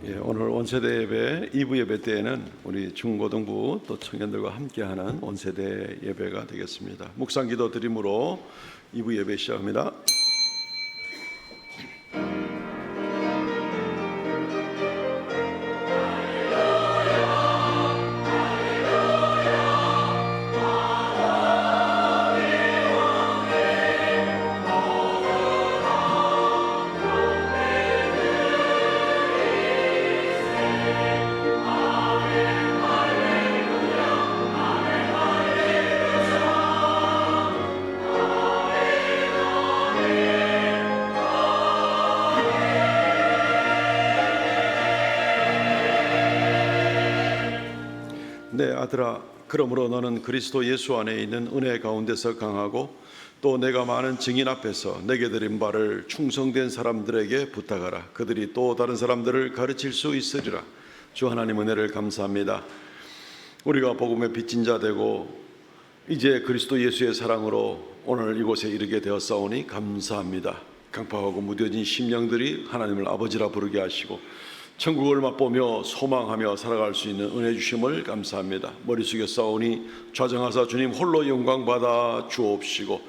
오늘 원세대 예배 2부 예배 때에는 우리 중고등부 또 청년들과 함께하는 원세대 예배가 되겠습니다. 묵상 기도 드림으로 2부 예배 시작합니다. 네, 아들아, 그러므로 너는 그리스도 예수 안에 있는 은혜 가운데서 강하고 또 내가 많은 증인 앞에서 내게 드린 바를 충성된 사람들에게 부탁하라. 그들이 또 다른 사람들을 가르칠 수 있으리라. 주 하나님 은혜를 감사합니다. 우리가 복음의 빚진 자 되고 이제 그리스도 예수의 사랑으로 오늘 이곳에 이르게 되었사오니 감사합니다. 강팍하고 무뎌진 심령들이 하나님을 아버지라 부르게 하시고 천국을 맛보며 소망하며 살아갈 수 있는 은혜 주심을 감사합니다. 머리 숙여 싸우니 좌정하사 주님 홀로 영광 받아 주옵시고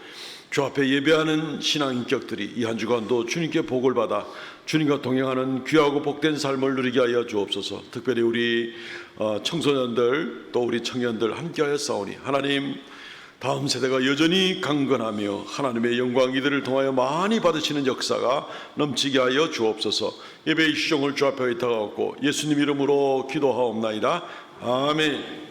주 앞에 예배하는 신앙 인격들이 이 한 주간도 주님께 복을 받아 주님과 동행하는 귀하고 복된 삶을 누리게 하여 주옵소서. 특별히 우리 청소년들 또 우리 청년들 함께하여 싸우니 하나님 다음 세대가 여전히 강건하며 하나님의 영광 이들을 통하여 많이 받으시는 역사가 넘치게 하여 주옵소서. 예배의 시종을 주 앞에 의탁하옵고 예수님 이름으로 기도하옵나이다. 아멘.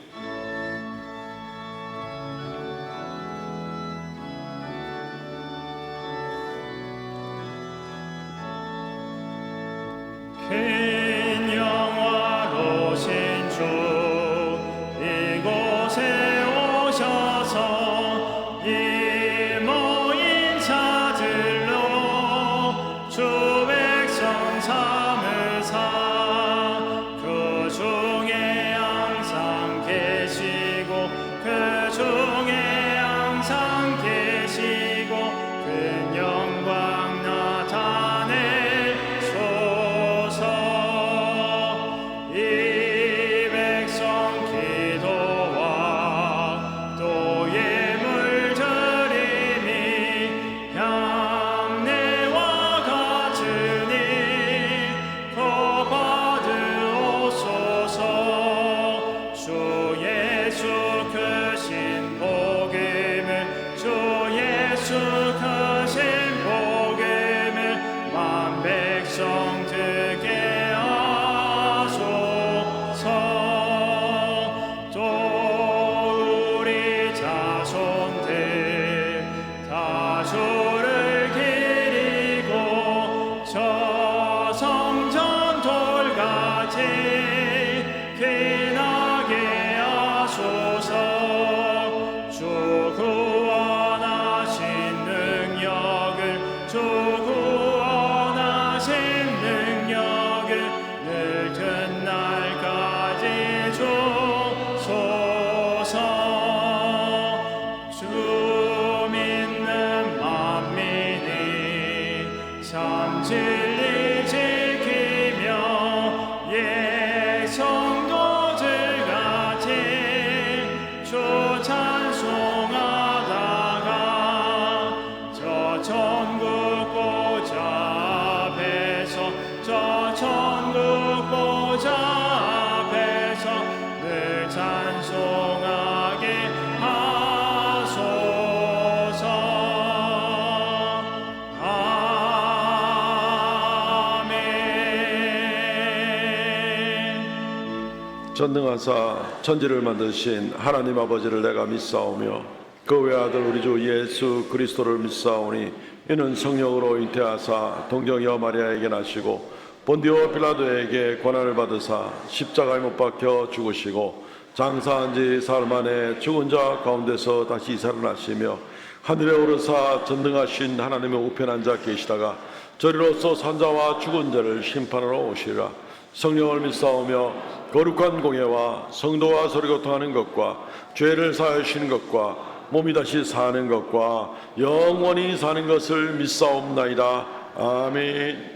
전능하사 천지를 만드신 하나님 아버지를 내가 믿사오며 그 외아들 우리 주 예수 그리스도를 믿사오니 이는 성령으로 잉태하사 동정여 마리아에게 나시고 본디오 빌라도에게 고난을 받으사 십자가에 못 박혀 죽으시고 장사한 지 사흘 만에 죽은 자 가운데서 다시 살아나시며 하늘에 오르사 전능하신 하나님의 우편에 앉아 계시다가 저리로서 산자와 죽은 자를 심판하러 오시리라. 성령을 믿사오며 거룩한 공예와 성도와 서로 교통하는 것과 죄를 사하시는 것과 몸이 다시 사는 것과 영원히 사는 것을 믿사옵나이다. 아멘.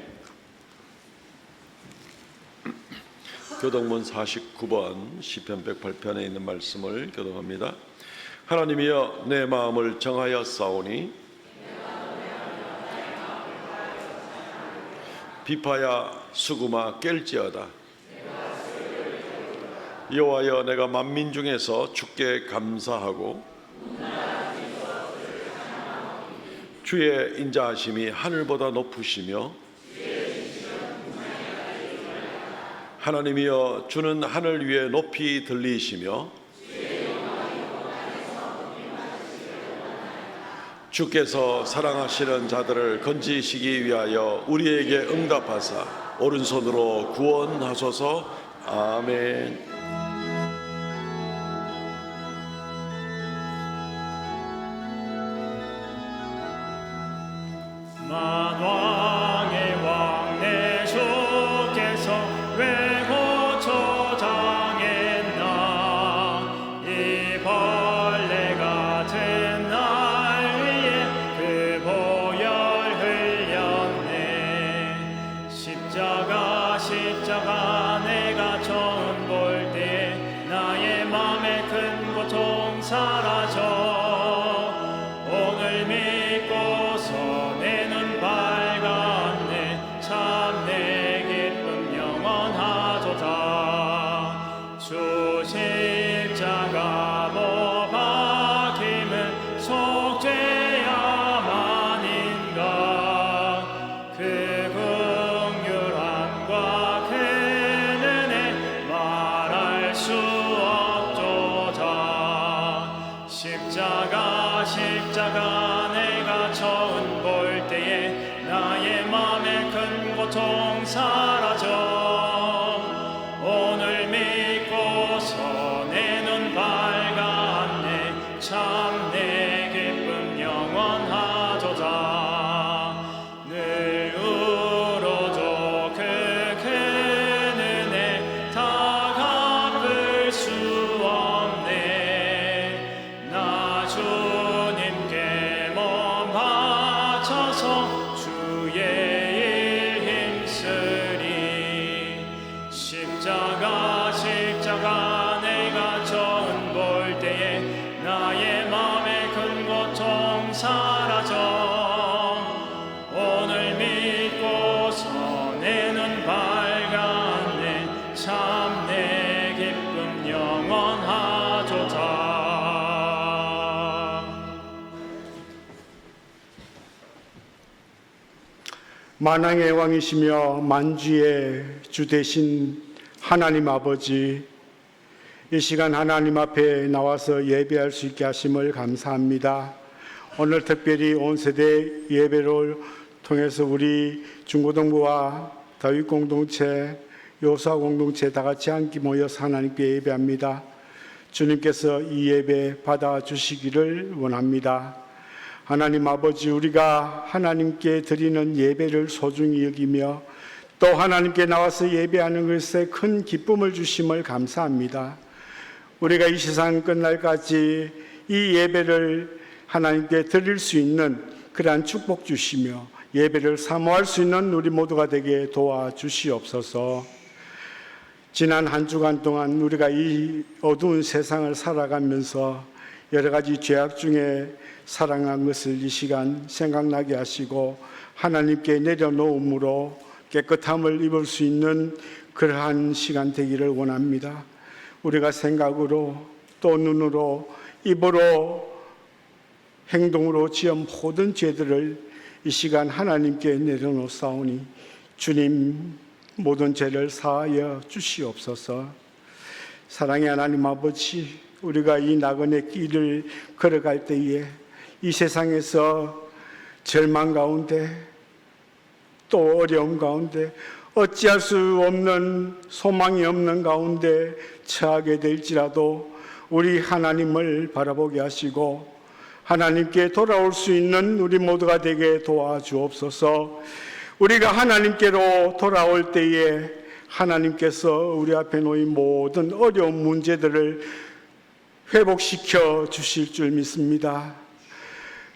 교동문 49번 시편 108편에 있는 말씀을 교동합니다. 하나님이여 내 마음을 정하여 싸우니 비파야 수구마 깰지어다. 여호와여 내가 만민 중에서 주께 감사하고 주의 인자하심이 하늘보다 높으시며 하나님이여 주는 하늘 위에 높이 들리시며 주께서 사랑하시는 자들을 건지시기 위하여 우리에게 응답하사 오른손으로 구원하소서. 아멘. 만왕의 왕 내 주께서 왜 고쳐 당했나. 이 벌레 같은 날 위에 그 보혈 흘렸네. 십자가 내가 처음 볼 때에 나의 맘에 큰 고통 사라져. 오늘 믿고서 내 눈 밝았네. 참 내 기쁨 영원하도다. 주 십자가 못 박힘은 속죄야만인가. 그 긍휼함과 그 은혜 말할 수 없도다. 십자가 내가 처음 볼 때에 나의 맘에 큰 고통 사라져. 오늘 믿고서 내 눈 밝았네. 참 내 기쁨 영원하도다. 늘 울어도 그 큰 은혜 다 갚을 수 없네. 나 주님께 몸 바쳐서 주의 일 힘쓰리. 십자가 내가 처음 볼 때에 나의 맘에 큰 고통 사라져. 오늘 믿고서 내 눈 밝았네. 참 내 기쁨 영원하도다. 만왕의 왕이시며 만주의 주 되신 하나님 아버지, 이 시간 하나님 앞에 나와서 예배할 수 있게 하심을 감사합니다. 오늘 특별히 온 세대 예배를 통해서 우리 중고등부와 다윗 공동체, 요수아 공동체 다 같이 함께 모여서 하나님께 예배합니다. 주님께서 이 예배 받아주시기를 원합니다. 하나님 아버지, 우리가 하나님께 드리는 예배를 소중히 여기며 또 하나님께 나와서 예배하는 것에 큰 기쁨을 주심을 감사합니다. 우리가 이 세상 끝날까지 이 예배를 하나님께 드릴 수 있는 그러한 축복 주시며 예배를 사모할 수 있는 우리 모두가 되게 도와주시옵소서. 지난 한 주간 동안 우리가 이 어두운 세상을 살아가면서 여러 가지 죄악 중에 살아간 것을 이 시간 생각나게 하시고 하나님께 내려놓음으로 깨끗함을 입을 수 있는 그러한 시간 되기를 원합니다. 우리가 생각으로 또 눈으로 입으로 행동으로 지은 모든 죄들을 이 시간 하나님께 내려놓사오니 주님 모든 죄를 사하여 주시옵소서. 사랑의 하나님 아버지, 우리가 이 나그네 길을 걸어갈 때에 이 세상에서 절망 가운데 또 어려움 가운데 어찌할 수 없는 소망이 없는 가운데 처하게 될지라도 우리 하나님을 바라보게 하시고 하나님께 돌아올 수 있는 우리 모두가 되게 도와주옵소서. 우리가 하나님께로 돌아올 때에 하나님께서 우리 앞에 놓인 모든 어려운 문제들을 회복시켜 주실 줄 믿습니다.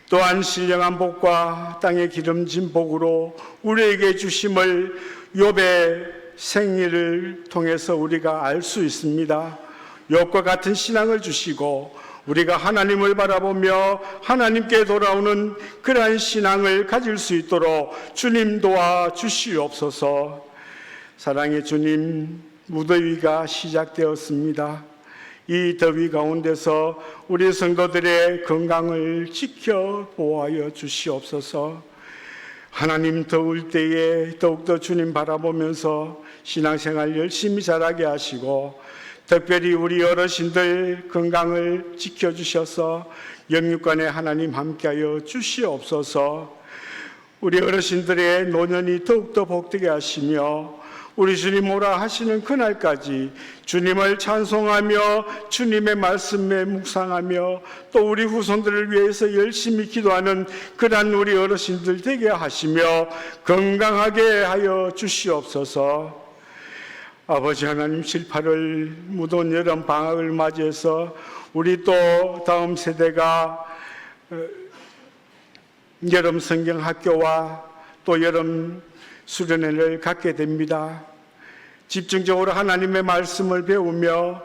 또한 신령한 복과 땅에 기름진 복으로 우리에게 주심을 욥의 생일을 통해서 우리가 알 수 있습니다. 욥과 같은 신앙을 주시고 우리가 하나님을 바라보며 하나님께 돌아오는 그러한 신앙을 가질 수 있도록 주님 도와 주시옵소서. 사랑의 주님, 무더위가 시작되었습니다. 이 더위 가운데서 우리 성도들의 건강을 지켜보아여 주시옵소서. 하나님 더울 때에 더욱더 주님 바라보면서 신앙생활 열심히 잘하게 하시고 특별히 우리 어르신들 건강을 지켜주셔서 영육간에 하나님 함께하여 주시옵소서. 우리 어르신들의 노년이 더욱더 복되게 하시며 우리 주님 오라 하시는 그날까지 주님을 찬송하며 주님의 말씀에 묵상하며 또 우리 후손들을 위해서 열심히 기도하는 그러한 우리 어르신들 되게 하시며 건강하게 하여 주시옵소서. 아버지 하나님, 7, 8월 무더운 여름 방학을 맞이해서 우리 또 다음 세대가 여름 성경 학교와 또 여름 수련회를 갖게 됩니다. 집중적으로 하나님의 말씀을 배우며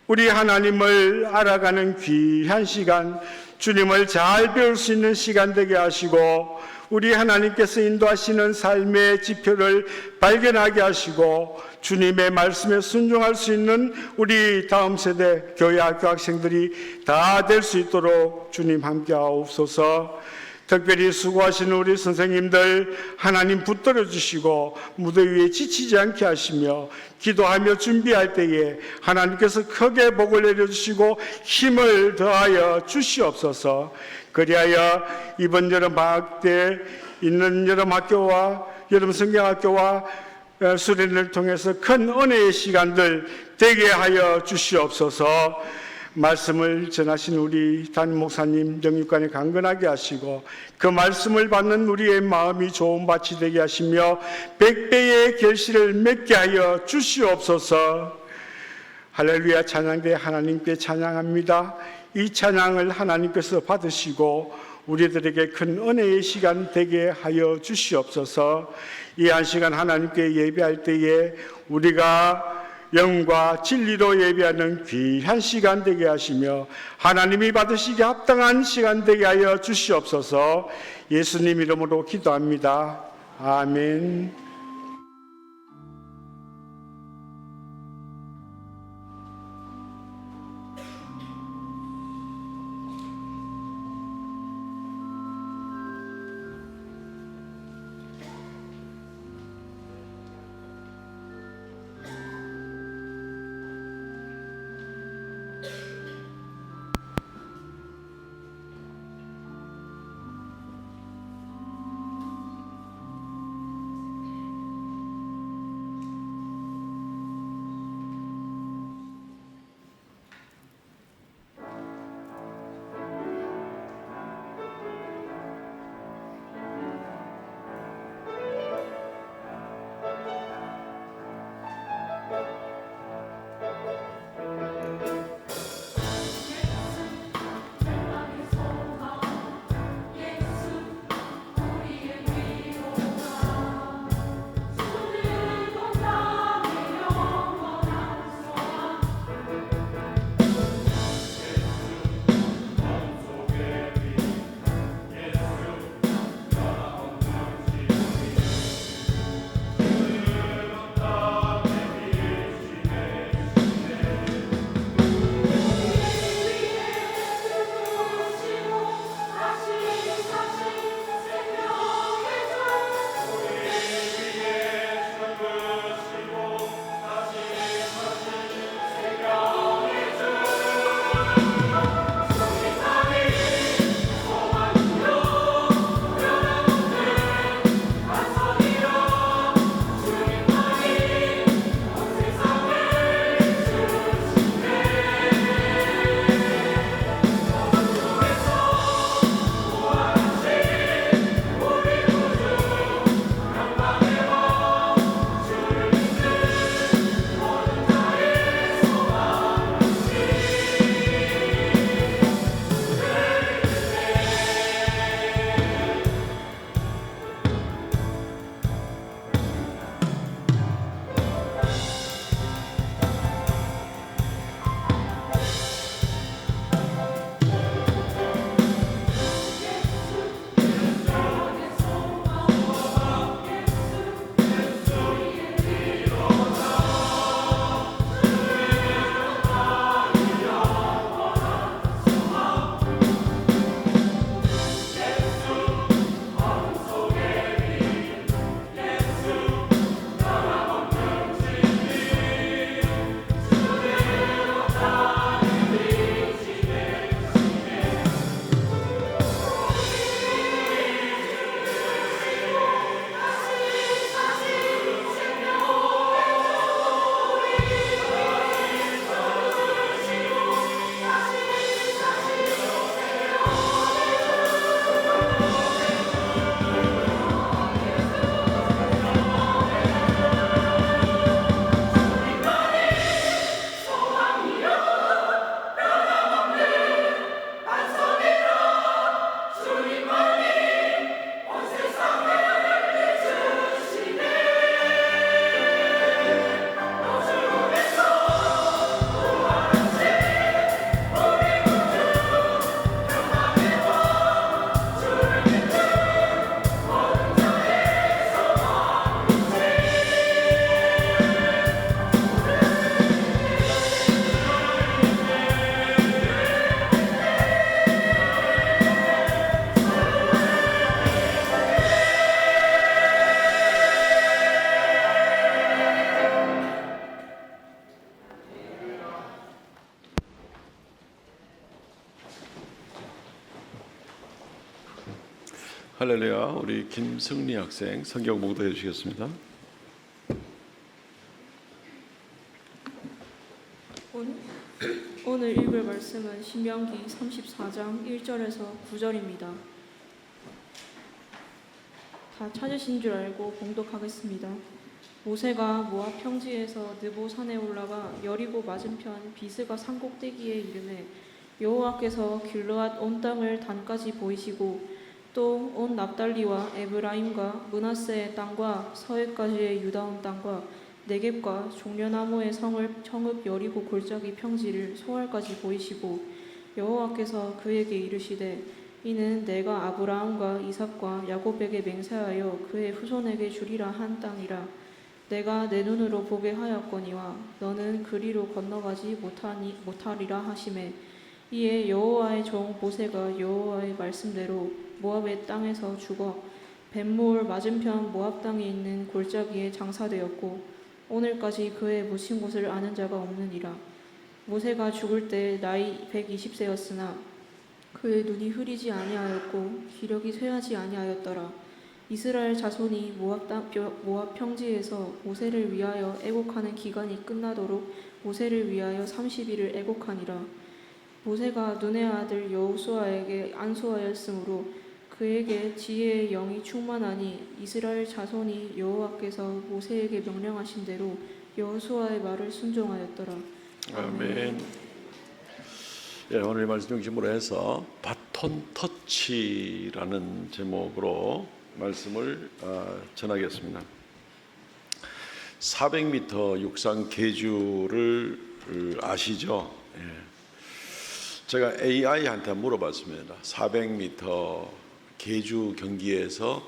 우리 하나님을 알아가는 귀한 시간, 주님을 잘 배울 수 있는 시간 되게 하시고 우리 하나님께서 인도하시는 삶의 지표를 발견하게 하시고 주님의 말씀에 순종할 수 있는 우리 다음 세대 교회 학교 학생들이 다 될 수 있도록 주님 함께하옵소서. 특별히 수고하시는 우리 선생님들 하나님 붙들어 주시고 무더위에 지치지 않게 하시며 기도하며 준비할 때에 하나님께서 크게 복을 내려주시고 힘을 더하여 주시옵소서. 그리하여 이번 여름 방학 때 있는 여름 학교와 여름 성경학교와 수련을 통해서 큰 은혜의 시간들 되게 하여 주시옵소서. 말씀을 전하신 우리 담임 목사님 영육간에 강건하게 하시고 그 말씀을 받는 우리의 마음이 좋은 밭이 되게 하시며 100배의 결실을 맺게 하여 주시옵소서. 할렐루야. 찬양대 하나님께 찬양합니다. 이 찬양을 하나님께서 받으시고 우리들에게 큰 은혜의 시간 되게 하여 주시옵소서. 이 한 시간 하나님께 예배할 때에 우리가 영과 진리로 예배하는 귀한 시간 되게 하시며 하나님이 받으시기에 합당한 시간 되게 하여 주시옵소서. 예수님 이름으로 기도합니다. 아멘. 할렐루야. 우리 김승리 학생 성경 봉독해 주시겠습니다. 오늘 읽을 말씀은 신명기 34장 1절에서 9절입니다. 다 찾으신 줄 알고 봉독하겠습니다. 모세가 모압 평지에서 느보 산에 올라가 여리고 맞은편 비스가 산 꼭대기에 이르매 여호와께서 길르앗 온 땅을 단까지 보이시고 또 온 납달리와 에브라임과 므낫세의 땅과 서해까지의 유다 온 땅과 네겝과 종려나무의 성읍 여리고 골짜기 평지를 소알까지 보이시고 여호와께서 그에게 이르시되 이는 내가 아브라함과 이삭과 야곱에게 맹세하여 그의 후손에게 주리라 한 땅이라. 내가 내 눈으로 보게 하였거니와 너는 그리로 건너가지 못하리라 하시매 이에 여호와의 종 모세가 여호와의 말씀대로 모압의 땅에서 죽어 벳모을 맞은편 모압 땅에 있는 골짜기에 장사되었고 오늘까지 그의 묻힌 곳을 아는 자가 없느니라. 모세가 죽을 때 나이 120세였으나 그의 눈이 흐리지 아니하였고 기력이 쇠하지 아니하였더라. 이스라엘 자손이 모압 평지에서 모세를 위하여 애곡하는 기간이 끝나도록 모세를 위하여 30일을 애곡하니라. 모세가 눈의 아들 여호수아에게 안수하였으므로 그에게 지혜의 영이 충만하니 이스라엘 자손이 여호와께서 모세에게 명령하신 대로 여호수아의 말을 순종하였더라. 아멘. 예, 오늘 말씀 중심으로 해서 바톤 터치라는 제목으로 말씀을 전하겠습니다. 400m 육상 계주를 아시죠? 예. 제가 AI한테 물어봤습니다. 400m 계주 경기에서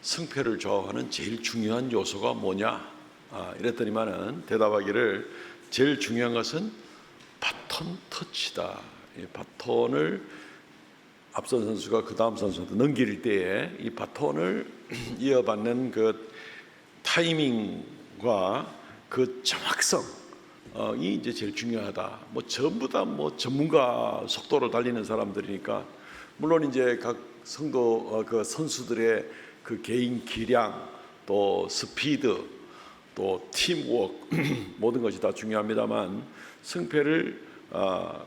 승패를 좌우하는 제일 중요한 요소가 뭐냐? 이랬더니만은 대답하기를 제일 중요한 것은 바톤 터치다. 이 바톤을 앞선 선수가 그 다음 선수한테 넘길 때에 이 바톤을 이어받는 그 타이밍과 그 정확성 이 이제 제일 중요하다. 뭐 전부 다 뭐 전문가 속도로 달리는 사람들이니까 물론 이제 각 성도 그 선수들의 그 개인 기량 또 스피드 또 팀워크 모든 것이 다 중요합니다만 승패를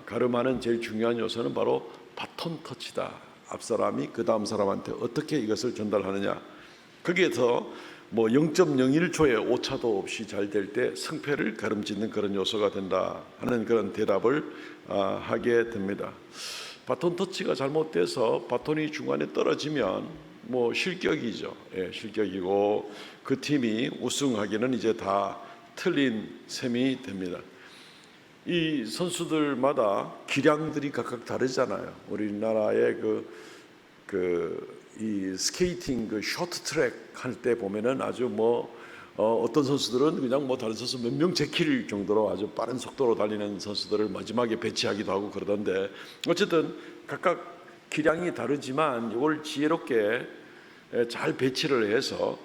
가름하는 제일 중요한 요소는 바로 바톤 터치다. 앞 사람이 그 다음 사람한테 어떻게 이것을 전달하느냐. 거기에서 뭐 0.01초의 오차도 없이 잘 될 때 승패를 가름짓는 그런 요소가 된다 하는 그런 대답을 하게 됩니다. 바톤 터치가 잘못돼서 바톤이 중간에 떨어지면 뭐 실격이죠. 예, 실격이고 그 팀이 우승하기는 이제 다 틀린 셈이 됩니다. 이 선수들마다 기량들이 각각 다르잖아요. 우리나라의 이 스케이팅 그 쇼트트랙 할 때 보면은 아주 어떤 선수들은 그냥 다른 선수 몇 명 제킬 정도로 아주 빠른 속도로 달리는 선수들을 마지막에 배치하기도 하고 그러던데 어쨌든 각각 기량이 다르지만 이걸 지혜롭게 잘 배치를 해서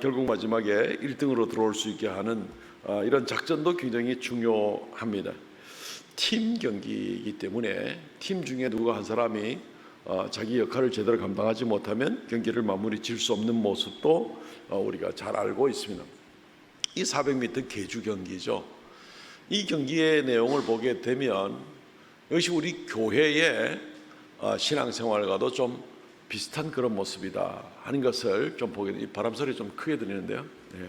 결국 마지막에 1등으로 들어올 수 있게 하는 이런 작전도 굉장히 중요합니다. 팀 경기이기 때문에 팀 중에 누가 한 사람이 자기 역할을 제대로 감당하지 못하면 경기를 마무리 지을 수 없는 모습도 우리가 잘 알고 있습니다. 이 400m 계주 경기죠. 이 경기의 내용을 보게 되면 이것이 우리 교회의 신앙생활과도 좀 비슷한 그런 모습이다 하는 것을 좀 보게 됩니다. 바람 소리 좀 크게 들리는데요. 네.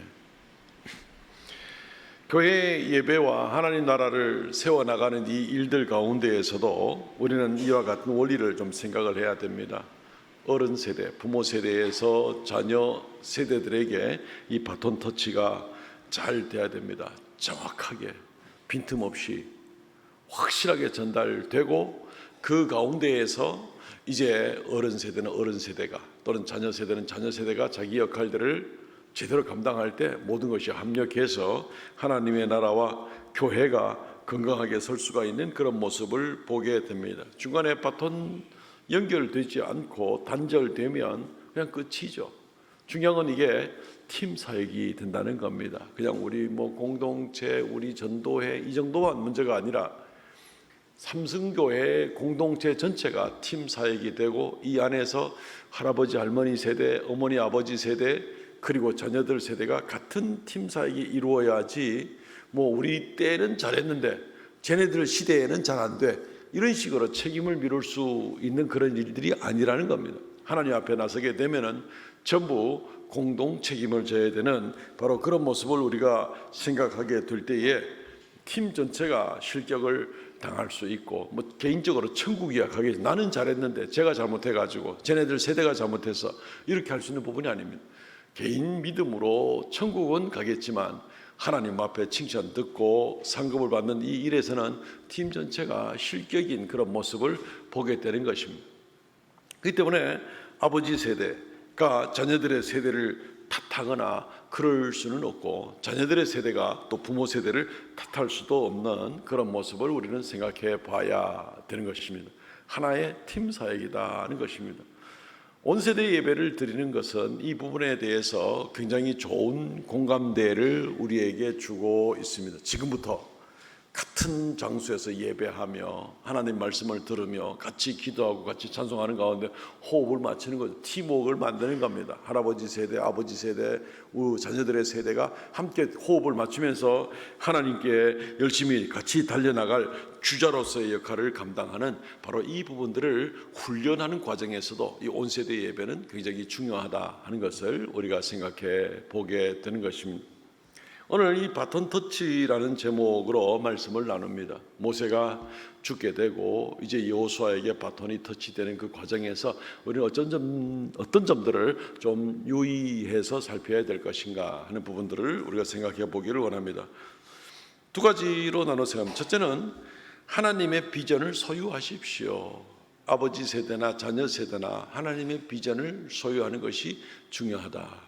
교회 예배와 하나님 나라를 세워나가는 이 일들 가운데에서도 우리는 이와 같은 원리를 좀 생각을 해야 됩니다. 어른 세대, 부모 세대에서 자녀 세대들에게 이 바톤 터치가 잘 돼야 됩니다. 정확하게 빈틈없이 확실하게 전달되고 그 가운데에서 이제 어른 세대는 어른 세대가 또는 자녀 세대는 자녀 세대가 자기 역할들을 제대로 감당할 때 모든 것이 합력해서 하나님의 나라와 교회가 건강하게 설 수가 있는 그런 모습을 보게 됩니다. 중간에 바톤 연결되지 않고 단절되면 그냥 끝이죠. 중요한 건 이게 팀 사역이 된다는 겁니다. 그냥 우리 공동체, 우리 전도회 이 정도만 문제가 아니라 삼성교회 공동체 전체가 팀 사역이 되고 이 안에서 할아버지 할머니 세대, 어머니 아버지 세대 그리고 자녀들 세대가 같은 팀 사역이 이루어야지 뭐 우리 때는 잘했는데 쟤네들 시대에는 잘 안 돼 이런 식으로 책임을 미룰 수 있는 그런 일들이 아니라는 겁니다. 하나님 앞에 나서게 되면은 전부 공동 책임을 져야 되는 바로 그런 모습을 우리가 생각하게 될 때에 팀 전체가 실격을 당할 수 있고 뭐 개인적으로 천국이야 가겠지 나는 잘했는데 제가 잘못해가지고 쟤네들 세대가 잘못해서 이렇게 할 수 있는 부분이 아닙니다. 개인 믿음으로 천국은 가겠지만 하나님 앞에 칭찬 듣고 상급을 받는 이 일에서는 팀 전체가 실격인 그런 모습을 보게 되는 것입니다. 그렇기 때문에 아버지 세대가 자녀들의 세대를 탓하거나 그럴 수는 없고 자녀들의 세대가 또 부모 세대를 탓할 수도 없는 그런 모습을 우리는 생각해 봐야 되는 것입니다. 하나의 팀 사역이라는 것입니다. 온 세대 예배를 드리는 것은 이 부분에 대해서 굉장히 좋은 공감대를 우리에게 주고 있습니다. 지금부터 같은 장소에서 예배하며 하나님 말씀을 들으며 같이 기도하고 같이 찬송하는 가운데 호흡을 맞추는 거죠. 팀워크를 만드는 겁니다. 할아버지 세대, 아버지 세대, 자녀들의 세대가 함께 호흡을 맞추면서 하나님께 열심히 같이 달려나갈 주자로서의 역할을 감당하는 바로 이 부분들을 훈련하는 과정에서도 이 온 세대 예배는 굉장히 중요하다 하는 것을 우리가 생각해 보게 되는 것입니다. 오늘 이 바톤 터치라는 제목으로 말씀을 나눕니다. 모세가 죽게 되고 이제 여호수아에게 바톤이 터치되는 그 과정에서 우리는 어떤 점들을 좀 유의해서 살펴야 될 것인가 하는 부분들을 우리가 생각해 보기를 원합니다. 두 가지로 나눠 생각합니다. 첫째는 하나님의 비전을 소유하십시오. 아버지 세대나 자녀 세대나 하나님의 비전을 소유하는 것이 중요하다.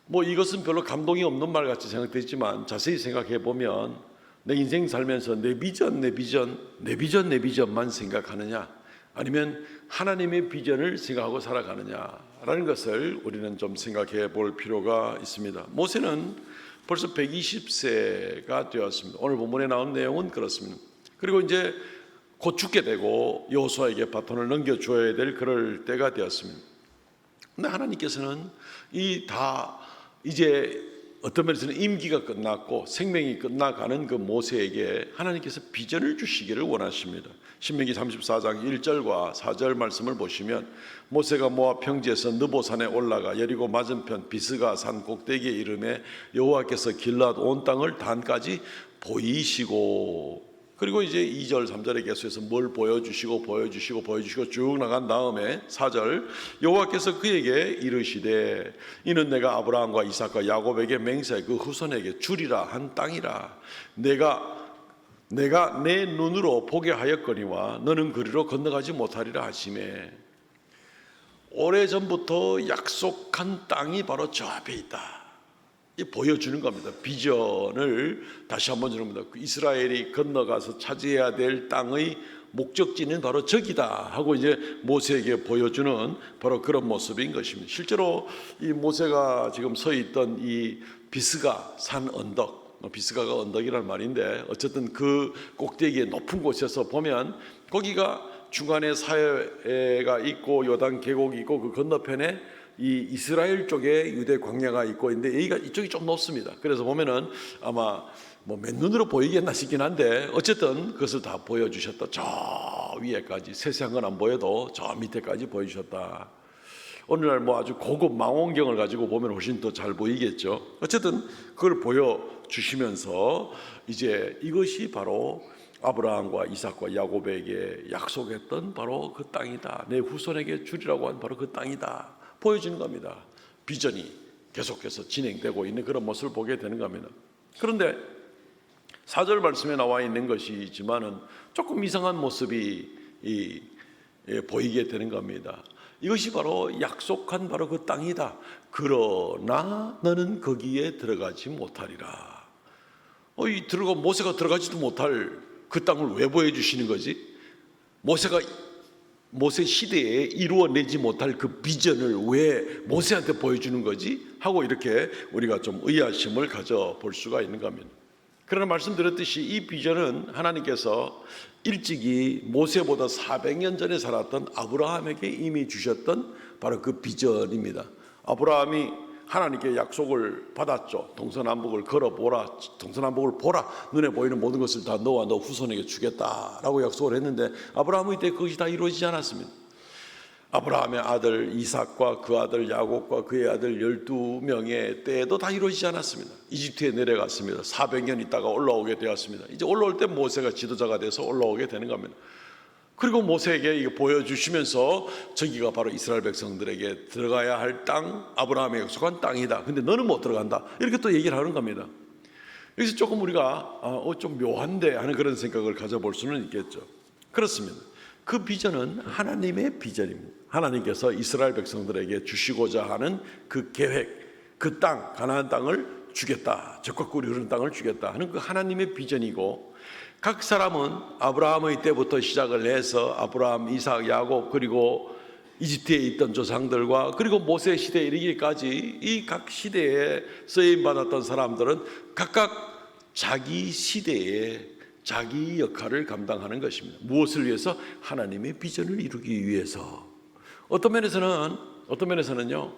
뭐 이것은 별로 감동이 없는 말 같이 생각되지만 자세히 생각해 보면 내 인생 살면서 내 비전만 생각하느냐 아니면 하나님의 비전을 생각하고 살아가느냐라는 것을 우리는 좀 생각해 볼 필요가 있습니다. 모세는 벌써 120세가 되었습니다. 오늘 본문에 나온 내용은 그렇습니다. 그리고 이제 곧 죽게 되고 여호수아에게 바톤을 넘겨줘야 될 그럴 때가 되었습니다. 근데 하나님께서는 이제 어떤 면에서는 임기가 끝났고 생명이 끝나가는 그 모세에게 하나님께서 비전을 주시기를 원하십니다. 신명기 34장 1절과 4절 말씀을 보시면 모세가 모압 평지에서 느보산에 올라가 여리고 맞은편 비스가 산 꼭대기에 이르매 여호와께서 길앗 온 땅을 단까지 보이시고 그리고 이제 2절 3절에 계속해서 뭘 보여주시고 쭉 나간 다음에 4절 여호와께서 그에게 이르시되 이는 내가 아브라함과 이삭과 야곱에게 맹세해 그 후손에게 주리라 한 땅이라 내가 내 눈으로 보게 하였거니와 너는 그리로 건너가지 못하리라 하시매 오래전부터 약속한 땅이 바로 저 앞에 있다. 보여주는 겁니다. 비전을 다시 한번 주는 겁니다. 이스라엘이 건너가서 차지해야 될 땅의 목적지는 바로 저기다 하고 이제 모세에게 보여주는 바로 그런 모습인 것입니다. 실제로 이 모세가 지금 서 있던 이 비스가 산 언덕, 비스가가 언덕이라는 말인데 어쨌든 그 꼭대기에 높은 곳에서 보면 거기가 중간에 사해가 있고 요단 계곡이 있고 그 건너편에 이 이스라엘 쪽에 유대 광야가 있고 있는데 여기가 이쪽이 좀 높습니다. 그래서 보면은 아마 뭐 맨눈으로 보이겠나 싶긴 한데 어쨌든 그것을 다 보여주셨다. 저 위에까지 세세한 건 안 보여도 저 밑에까지 보여주셨다. 오늘날 뭐 아주 고급 망원경을 가지고 보면 훨씬 더 잘 보이겠죠. 어쨌든 그걸 보여주시면서 이제 이것이 바로 아브라함과 이삭과 야곱에게 약속했던 바로 그 땅이다. 내 후손에게 주리라고 한 바로 그 땅이다. 보여주는 겁니다. 비전이 계속해서 진행되고 있는 그런 모습을 보게 되는 겁니다. 그런데 4절 말씀에 나와 있는 것이지만은 조금 이상한 모습이 보이게 되는 겁니다. 이것이 바로 약속한 바로 그 땅이다. 그러나 너는 거기에 들어가지 못하리라. 모세가 들어가지도 못할 그 땅을 왜 보여주시는 거지? 모세 시대에 이루어내지 못할 그 비전을 왜 모세한테 보여주는 거지? 하고 이렇게 우리가 좀 의아심을 가져볼 수가 있는 겁니다. 그러나 말씀드렸듯이 이 비전은 하나님께서 일찍이 모세보다 400년 전에 살았던 아브라함에게 이미 주셨던 바로 그 비전입니다. 아브라함이 하나님께 약속을 받았죠. 동서남북을 걸어보라, 동서남북을 보라, 눈에 보이는 모든 것을 다 너와 너 후손에게 주겠다라고 약속을 했는데 아브라함의 때 그것이 다 이루어지지 않았습니다. 아브라함의 아들 이삭과 그 아들 야곱과 그의 아들 12명의 때에도 다 이루어지지 않았습니다. 이집트에 내려갔습니다. 400년 있다가 올라오게 되었습니다. 이제 올라올 때 모세가 지도자가 돼서 올라오게 되는 겁니다. 그리고 모세에게 이거 보여주시면서 저기가 바로 이스라엘 백성들에게 들어가야 할 땅, 아브라함의 약속한 땅이다. 근데 너는 못 들어간다. 이렇게 또 얘기를 하는 겁니다. 여기서 조금 우리가 좀 묘한데 하는 그런 생각을 가져볼 수는 있겠죠. 그렇습니다. 그 비전은 하나님의 비전입니다. 하나님께서 이스라엘 백성들에게 주시고자 하는 그 계획, 그 땅, 가나안 땅을 주겠다, 적과 꿀이 흐르는 땅을 주겠다 하는 그 하나님의 비전이고, 각 사람은 아브라함의 때부터 시작을 해서 아브라함, 이삭, 야곱, 그리고 이집트에 있던 조상들과 그리고 모세 시대에 이르기까지 이 각 시대에 쓰임 받았던 사람들은 각각 자기 시대에 자기 역할을 감당하는 것입니다. 무엇을 위해서? 하나님의 비전을 이루기 위해서. 어떤 면에서는요,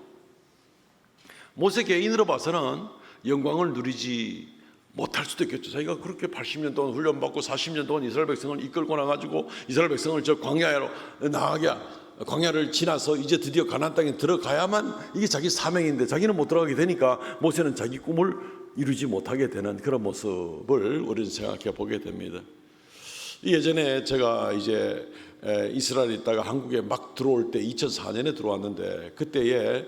모세 개인으로 봐서는 영광을 누리지 못할 수도 있겠죠. 자기가 그렇게 80년 동안 훈련받고 40년 동안 이스라엘 백성을 이끌고 나가지고 이스라엘 백성을 저 광야로 나가게, 광야를 지나서 이제 드디어 가나안 땅에 들어가야만 이게 자기 사명인데 자기는 못 들어가게 되니까 모세는 자기 꿈을 이루지 못하게 되는 그런 모습을 우리는 생각해 보게 됩니다. 예전에 제가 이제 이스라엘에 있다가 한국에 막 들어올 때 2004년에 들어왔는데, 그때에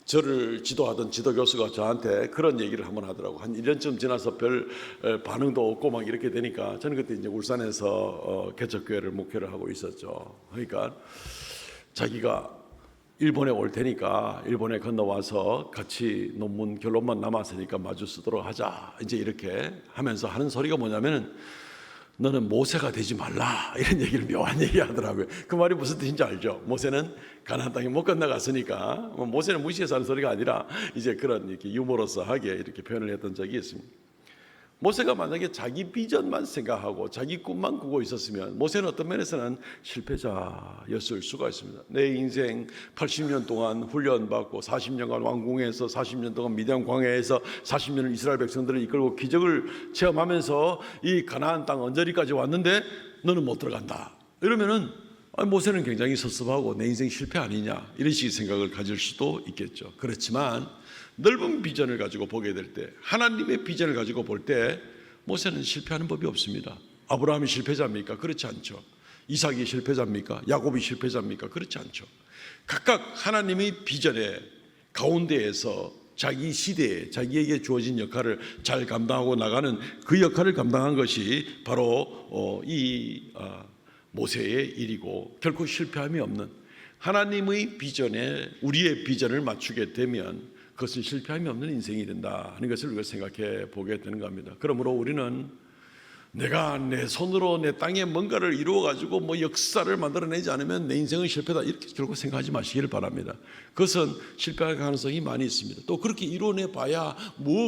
저를 지도하던 지도교수가 저한테 그런 얘기를 한번 하더라고. 한 1년쯤 지나서 별 반응도 없고 막 이렇게 되니까, 저는 그때 이제 울산에서 개척교회를 목회를 하고 있었죠. 그러니까 자기가 일본에 올 테니까 일본에 건너와서 같이 논문 결론만 남았으니까 마주 쓰도록 하자, 이제 이렇게 하면서 하는 소리가 뭐냐면은 너는 모세가 되지 말라, 이런 얘기를 묘한 얘기 하더라고요. 그 말이 무슨 뜻인지 알죠? 모세는 가나안 땅에 못 건너갔으니까, 모세는 무시해서 하는 소리가 아니라 이제 그런 이렇게 유머러스하게 이렇게 표현을 했던 적이 있습니다. 모세가 만약에 자기 비전만 생각하고 자기 꿈만 꾸고 있었으면 모세는 어떤 면에서는 실패자였을 수가 있습니다. 내 인생 80년 동안 훈련받고 40년간 왕궁에서 40년 동안 미디안 광야에서 40년을 이스라엘 백성들을 이끌고 기적을 체험하면서 이 가나안 땅 언저리까지 왔는데 너는 못 들어간다. 이러면은 모세는 굉장히 섭섭하고 내 인생 실패 아니냐, 이런 식의 생각을 가질 수도 있겠죠. 그렇지만 넓은 비전을 가지고 보게 될 때, 하나님의 비전을 가지고 볼 때 모세는 실패하는 법이 없습니다. 아브라함이 실패자입니까? 그렇지 않죠. 이삭이 실패자입니까? 야곱이 실패자입니까? 그렇지 않죠. 각각 하나님의 비전의 가운데에서 자기 시대에 자기에게 주어진 역할을 잘 감당하고 나가는 그 역할을 감당한 것이 바로 모세의 일이고, 결코 실패함이 없는 하나님의 비전에 우리의 비전을 맞추게 되면 그것은 실패함이 없는 인생이 된다 하는 것을 우리가 생각해 보게 되는 겁니다. 그러므로 우리는 내가 내 손으로 내 땅에 뭔가를 이루어 가지고 역사를 만들어내지 않으면 내 인생은 실패다, 이렇게 결국 생각하지 마시기를 바랍니다. 그것은 실패할 가능성이 많이 있습니다. 또 그렇게 이루어내 봐야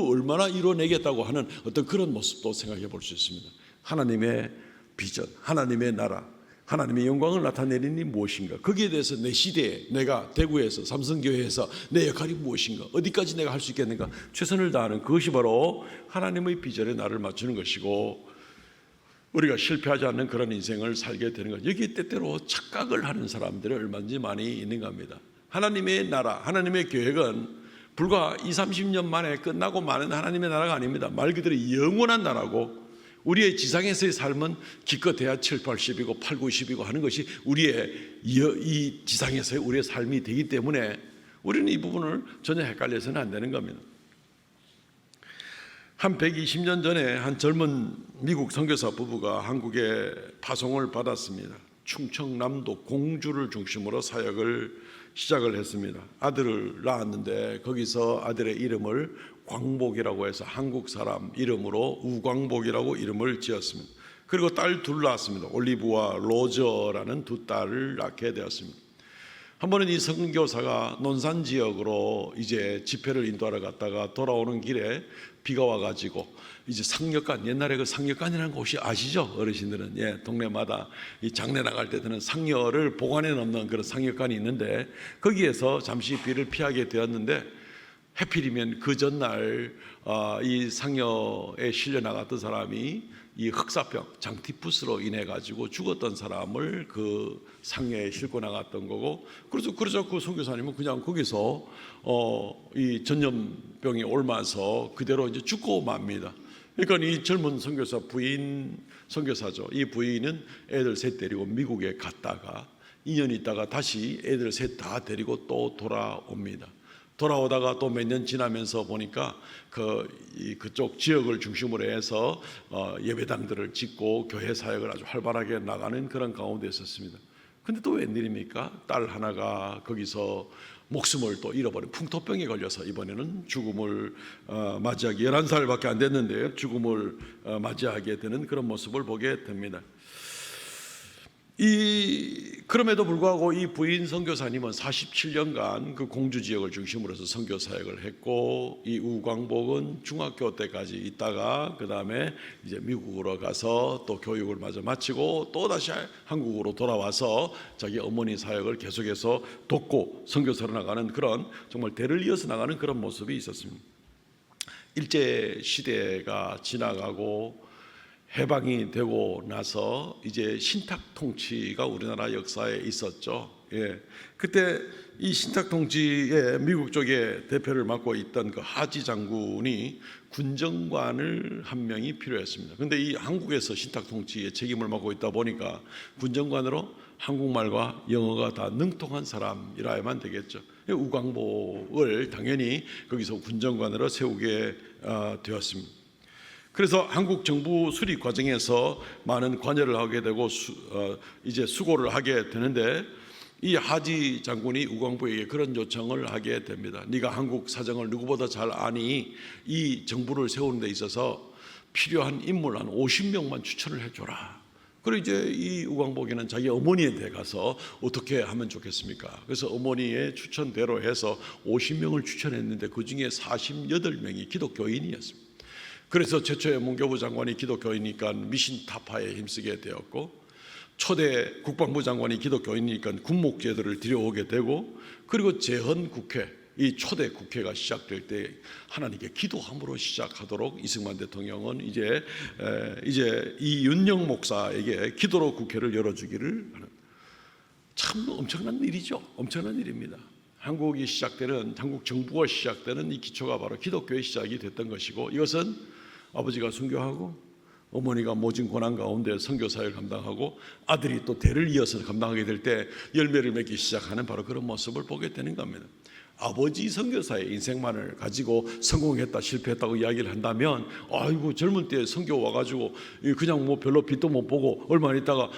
얼마나 이루어내겠다고 하는 어떤 그런 모습도 생각해 볼 수 있습니다. 하나님의 비전, 하나님의 나라, 하나님의 영광을 나타내는 무엇인가, 거기에 대해서 내 시대에 내가 대구에서 삼성교회에서 내 역할이 무엇인가, 어디까지 내가 할 수 있겠는가, 최선을 다하는 그것이 바로 하나님의 비전에 나를 맞추는 것이고, 우리가 실패하지 않는 그런 인생을 살게 되는 것. 여기에 때때로 착각을 하는 사람들이 얼마든지 많이 있는 겁니다. 하나님의 나라, 하나님의 계획은 불과 20-30년 만에 끝나고 마는 하나님의 나라가 아닙니다. 말 그대로 영원한 나라고, 우리의 지상에서의 삶은 기껏해야 7-80이고 8-90이고 하는 것이 우리의 이 지상에서의 우리의 삶이 되기 때문에 우리는 이 부분을 전혀 헷갈려서는 안 되는 겁니다. 한 120년 전에 한 젊은 미국 선교사 부부가 한국에 파송을 받았습니다. 충청남도 공주를 중심으로 사역을 시작을 했습니다. 아들을 낳았는데 거기서 아들의 이름을 광복이라고 해서 한국 사람 이름으로 우광복이라고 이름을 지었습니다. 그리고 딸 둘 낳았습니다. 올리브와 로저라는 두 딸을 낳게 되었습니다. 한 번은 이 선교사가 논산 지역으로 이제 집회를 인도하러 갔다가 돌아오는 길에 비가 와가지고 이제 상력관, 옛날에 그 상력관이라는 곳이 아시죠? 어르신들은. 예, 동네마다 이 장례 나갈 때 드는 상여를 보관해 놓는 그런 상력관이 있는데 거기에서 잠시 비를 피하게 되었는데 해필이면 그 전날 이 상여에 실려 나갔던 사람이 이 흑사병, 장티푸스로 인해 가지고 죽었던 사람을 그 상여에 싣고 나갔던 거고, 그래서 그 선교사님은 그냥 거기서 이 전염병이 옮아서 그대로 이제 죽고 맙니다. 그러니까 이 젊은 선교사 부인 선교사죠. 이 부인은 애들 셋 데리고 미국에 갔다가 2년 있다가 다시 애들 셋 다 데리고 또 돌아옵니다. 돌아오다가 또 몇 년 지나면서 보니까 그쪽 지역을 중심으로 해서 예배당들을 짓고 교회 사역을 아주 활발하게 나가는 그런 가운데 있었습니다. 근데 또 웬일입니까? 딸 하나가 거기서 목숨을 또 잃어버린 풍토병에 걸려서 이번에는 죽음을 맞이하기 11살밖에 안 됐는데 죽음을 맞이하게 되는 그런 모습을 보게 됩니다. 그럼에도 불구하고 이 부인 선교사님은 47년간 그 공주 지역을 중심으로 해서 선교 사역을 했고, 이 우광복은 중학교 때까지 있다가 그 다음에 이제 미국으로 가서 또 교육을 마저 마치고 또 다시 한국으로 돌아와서 자기 어머니 사역을 계속해서 돕고 선교사로 나가는 그런 정말 대를 이어서 나가는 그런 모습이 있었습니다. 일제 시대가 지나가고 해방이 되고 나서 이제 신탁 통치가 우리나라 역사에 있었죠. 예. 그때 이 신탁 통치에 미국 쪽에 대표를 맡고 있던 그 하지 장군이 군정관을 한 명이 필요했습니다. 그런데 이 한국에서 신탁 통치의 책임을 맡고 있다 보니까 군정관으로 한국말과 영어가 다 능통한 사람이라야만 되겠죠. 우광복을 당연히 거기서 군정관으로 세우게 되었습니다. 그래서 한국 정부 수립 과정에서 많은 관여를 하게 되고 이제 수고를 하게 되는데, 이 하지 장군이 우광복에게 그런 요청을 하게 됩니다. 네가 한국 사정을 누구보다 잘 아니 이 정부를 세우는 데 있어서 필요한 인물 한 50명만 추천을 해줘라. 그리고 이제 이 우광복이는 자기 어머니한테 가서 어떻게 하면 좋겠습니까? 그래서 어머니의 추천대로 해서 50명을 추천했는데 그 중에 48명이 기독교인이었습니다. 그래서 최초의 문교부 장관이 기독교이니까 미신 타파에 힘쓰게 되었고, 초대 국방부 장관이 기독교이니까 군목제도를 들여오게 되고, 그리고 재헌 국회, 이 초대 국회가 시작될 때 하나님께 기도함으로 시작하도록 이승만 대통령은 이제 이윤영 목사에게 기도로 국회를 열어주기를 하는, 참 엄청난 일이죠. 엄청난 일입니다. 한국 정부가 시작되는 이 기초가 바로 기독교의 시작이 됐던 것이고, 이것은 아버지가 순교하고 어머니가 모진 고난 가운데 선교 사역을 감당하고 아들이 또 대를 이어서 감당하게 될 때 열매를 맺기 시작하는 바로 그런 모습을 보게 되는 겁니다. 아버지 선교사의 인생만을 가지고 성공했다 실패했다고 이야기를 한다면, 아이고 젊은 때 선교 와가지고 그냥 뭐 별로 빛도 못 보고 얼마 있다가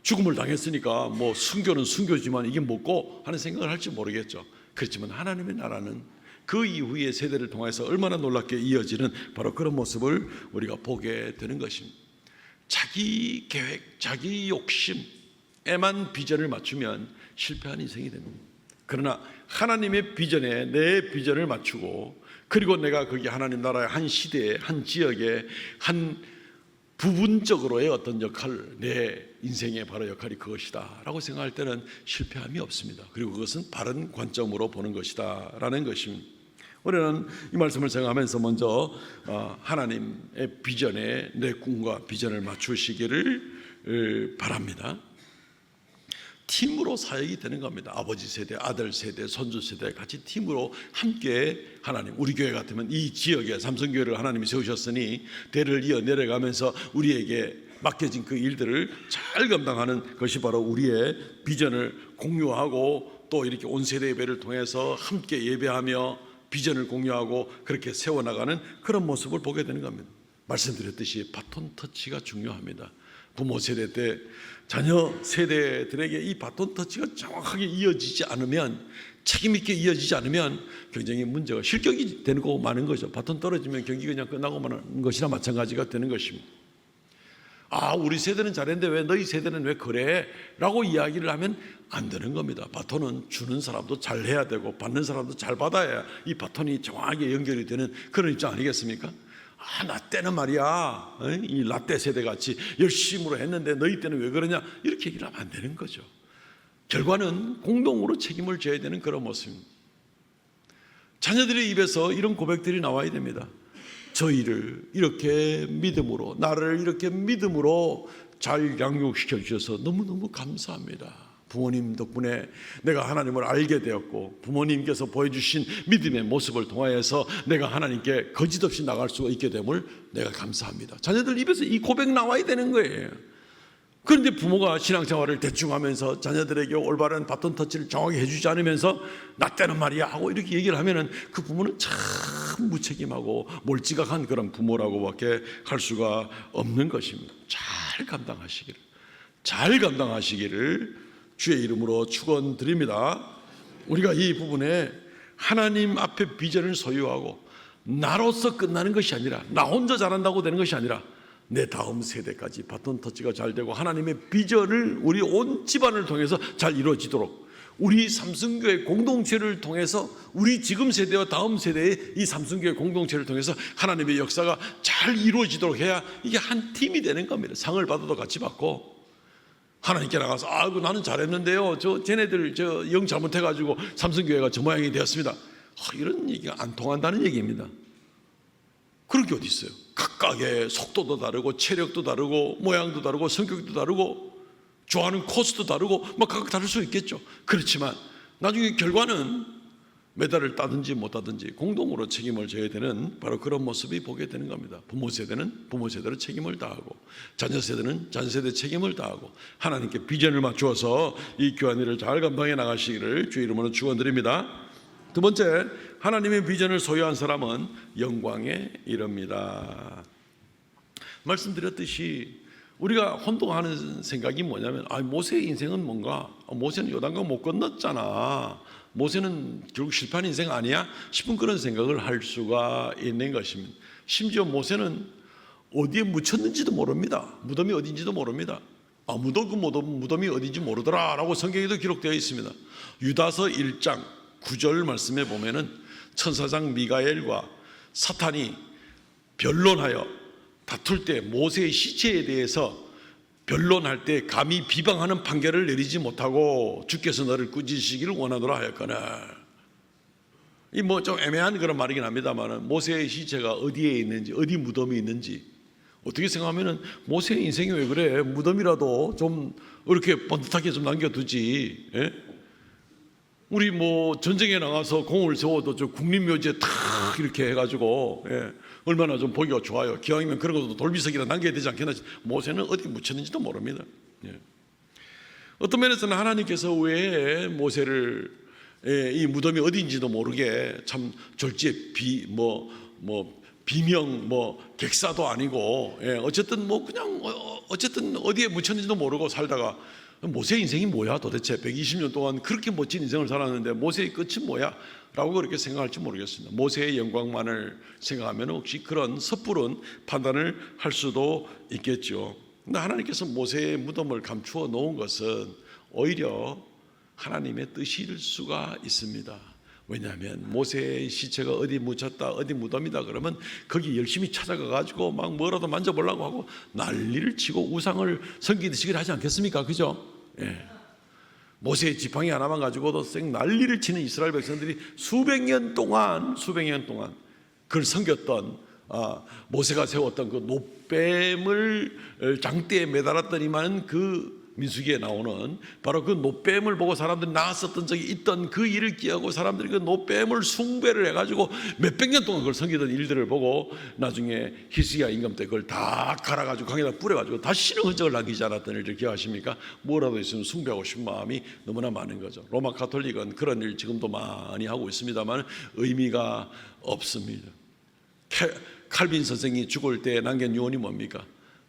죽음을 당했으니까 뭐 순교는 순교지만 이게 뭐고 하는 생각을 할지 모르겠죠. 그렇지만 하나님의 나라는 그 이후의 세대를 통해서 얼마나 놀랍게 이어지는 바로 그런 모습을 우리가 보게 되는 것입니다. 자기 계획, 자기 욕심에만 비전을 맞추면 실패한 인생이 됩니다. 그러나 하나님의 비전에 내 비전을 맞추고, 그리고 내가 거기 하나님 나라의 한 시대에, 한 지역에, 한 부분적으로의 어떤 역할, 내 인생의 바로 역할이 그것이다 라고 생각할 때는 실패함이 없습니다. 그리고 그것은 바른 관점으로 보는 것이다 라는 것입니다. 우리는 이 말씀을 생각하면서 먼저 하나님의 비전에 내 꿈과 비전을 맞추시기를 바랍니다. 팀으로 사역이 되는 겁니다. 아버지 세대, 아들 세대, 손주 세대 같이 팀으로 함께 하나님, 우리 교회 같으면 이 지역에 삼성교회를 하나님이 세우셨으니 대를 이어 내려가면서 우리에게 맡겨진 그 일들을 잘 감당하는 것이 바로 우리의 비전을 공유하고, 또 이렇게 온 세대 예배를 통해서 함께 예배하며 비전을 공유하고 그렇게 세워나가는 그런 모습을 보게 되는 겁니다. 말씀드렸듯이 바톤 터치가 중요합니다. 부모 세대 때 자녀 세대들에게 이 바톤 터치가 정확하게 이어지지 않으면, 책임 있게 이어지지 않으면 굉장히 문제가 실격이 되는 거 많은 거죠. 바톤 떨어지면 경기 그냥 끝나고 마는 것이나 마찬가지가 되는 것입니다. 우리 세대는 잘했는데 왜 너희 세대는 왜 그래? 라고 이야기를 하면 안 되는 겁니다. 바톤은 주는 사람도 잘 해야 되고 받는 사람도 잘 받아야 이 바톤이 정확하게 연결이 되는 그런 입장 아니겠습니까? 나 때는 말이야, 이 라떼 세대 같이 열심으로 했는데 너희 때는 왜 그러냐, 이렇게 얘기를 하면 안 되는 거죠. 결과는 공동으로 책임을 져야 되는 그런 모습입니다. 자녀들의 입에서 이런 고백들이 나와야 됩니다. 저희를 이렇게 믿음으로, 나를 이렇게 믿음으로 잘 양육시켜 주셔서 너무너무 감사합니다. 부모님 덕분에 내가 하나님을 알게 되었고, 부모님께서 보여주신 믿음의 모습을 통하여서 내가 하나님께 거짓없이 나갈 수가 있게 됨을 내가 감사합니다. 자녀들 입에서 이 고백 나와야 되는 거예요. 그런데 부모가 신앙생활을 대충 하면서 자녀들에게 올바른 바톤 터치를 정확히 해주지 않으면서 나 때는 말이야 하고 이렇게 얘기를 하면은 그 부모는 참 무책임하고 몰지각한 그런 부모라고밖에 할 수가 없는 것입니다. 잘 감당하시기를 주의 이름으로 축원드립니다. 우리가 이 부분에 하나님 앞에 비전을 소유하고 나로서 끝나는 것이 아니라, 나 혼자 잘한다고 되는 것이 아니라 내 다음 세대까지 바톤 터치가 잘 되고 하나님의 비전을 우리 온 집안을 통해서 잘 이루어지도록, 우리 삼성교회 공동체를 통해서 우리 지금 세대와 다음 세대의 이 삼성교회 공동체를 통해서 하나님의 역사가 잘 이루어지도록 해야 이게 한 팀이 되는 겁니다. 상을 받아도 같이 받고, 하나님께 나가서 나는 잘했는데요, 쟤네들 영 잘못해가지고 삼성교회가 저 모양이 되었습니다, 이런 얘기가 안 통한다는 얘기입니다. 그런 게 어디 있어요? 각각의 속도도 다르고 체력도 다르고 모양도 다르고 성격도 다르고 좋아하는 코스도 다르고 각각 다를 수 있겠죠. 그렇지만 나중에 결과는 메달을 따든지 못 따든지 공동으로 책임을 져야 되는 바로 그런 모습이 보게 되는 겁니다. 부모 세대는 부모 세대로 책임을 다하고, 자녀 세대는 자녀 세대 책임을 다하고, 하나님께 비전을 맞추어서 이 교환일을 잘 감당해 나가시기를 주의 이름으로 축원드립니다. 두 번째, 하나님의 비전을 소유한 사람은 영광에 이릅니다. 말씀드렸듯이 우리가 혼동하는 생각이 뭐냐면, 모세의 인생은 뭔가, 모세는 요단강 못 건넜잖아, 모세는 결국 실패한 인생 아니야? 싶은 그런 생각을 할 수가 있는 것입니다. 심지어 모세는 어디에 묻혔는지도 모릅니다. 무덤이 어딘지도 모릅니다. 아무도 그 무덤이 어딘지 모르더라 라고 성경에도 기록되어 있습니다. 유다서 1장 9절 말씀에 보면은 천사장 미가엘과 사탄이 변론하여 다툴 때 모세의 시체에 대해서 변론할 때 감히 비방하는 판결을 내리지 못하고 주께서 너를 꾸짖으시기를 원하노라 하였거늘. 이 좀 애매한 그런 말이긴 합니다만, 모세의 시체가 어디에 있는지, 어디 무덤이 있는지 어떻게 생각하면은 모세의 인생이 왜 그래? 무덤이라도 좀 이렇게 번듯하게 좀 남겨두지. 예? 우리 전쟁에 나가서 공을 세워도 저 국립묘지에 탁 이렇게 해가지고, 얼마나 좀 보기가 좋아요. 기왕이면 그런 것도 돌비석이나 남겨야 되지 않겠나. 모세는 어디 묻혔는지도 모릅니다. 어떤 면에서는 하나님께서 왜 모세를 이 무덤이 어디인지도 모르게 참 졸지에 비명 객사도 아니고, 어쨌든 그냥 어쨌든 어디에 묻혔는지도 모르고 살다가, 모세의 인생이 뭐야 도대체? 120년 동안 그렇게 멋진 인생을 살았는데 모세의 끝이 뭐야? 라고 그렇게 생각할지 모르겠습니다. 모세의 영광만을 생각하면 혹시 그런 섣부른 판단을 할 수도 있겠죠. 근데 하나님께서 모세의 무덤을 감추어 놓은 것은 오히려 하나님의 뜻일 수가 있습니다. 왜냐하면 모세의 시체가 어디 묻혔다, 어디 무덤이다 그러면 거기 열심히 찾아가 가지고 뭐라도 만져보려고 하고 난리를 치고 우상을 섬기듯이 하지 않겠습니까? 그죠? 모세의 지팡이 하나만 가지고도 쌩 난리를 치는 이스라엘 백성들이 수백 년 동안 그걸 섬겼던, 모세가 세웠던 그 놋뱀을 장대에 매달았더니만 그 민수기에 나오는 바로 그 놋뱀을 보고 사람들이 나았었던 적이 있던 그 일을 기하고 사람들이 그 놋뱀을 숭배를 해가지고 몇백 년 동안 그걸 섬기던 일들을 보고 나중에 히스기야 임금 때 그걸 다 갈아가지고 강에다 뿌려가지고 다시는 흔적을 남기지 않았던 일들 기억하십니까? 뭐라도 있으면 숭배하고 싶은 마음이 너무나 많은 거죠. 로마 가톨릭은 그런 일 지금도 많이 하고 있습니다만 의미가 없습니다. 칼빈 선생이 죽을 때 남긴 유언이 뭡니까?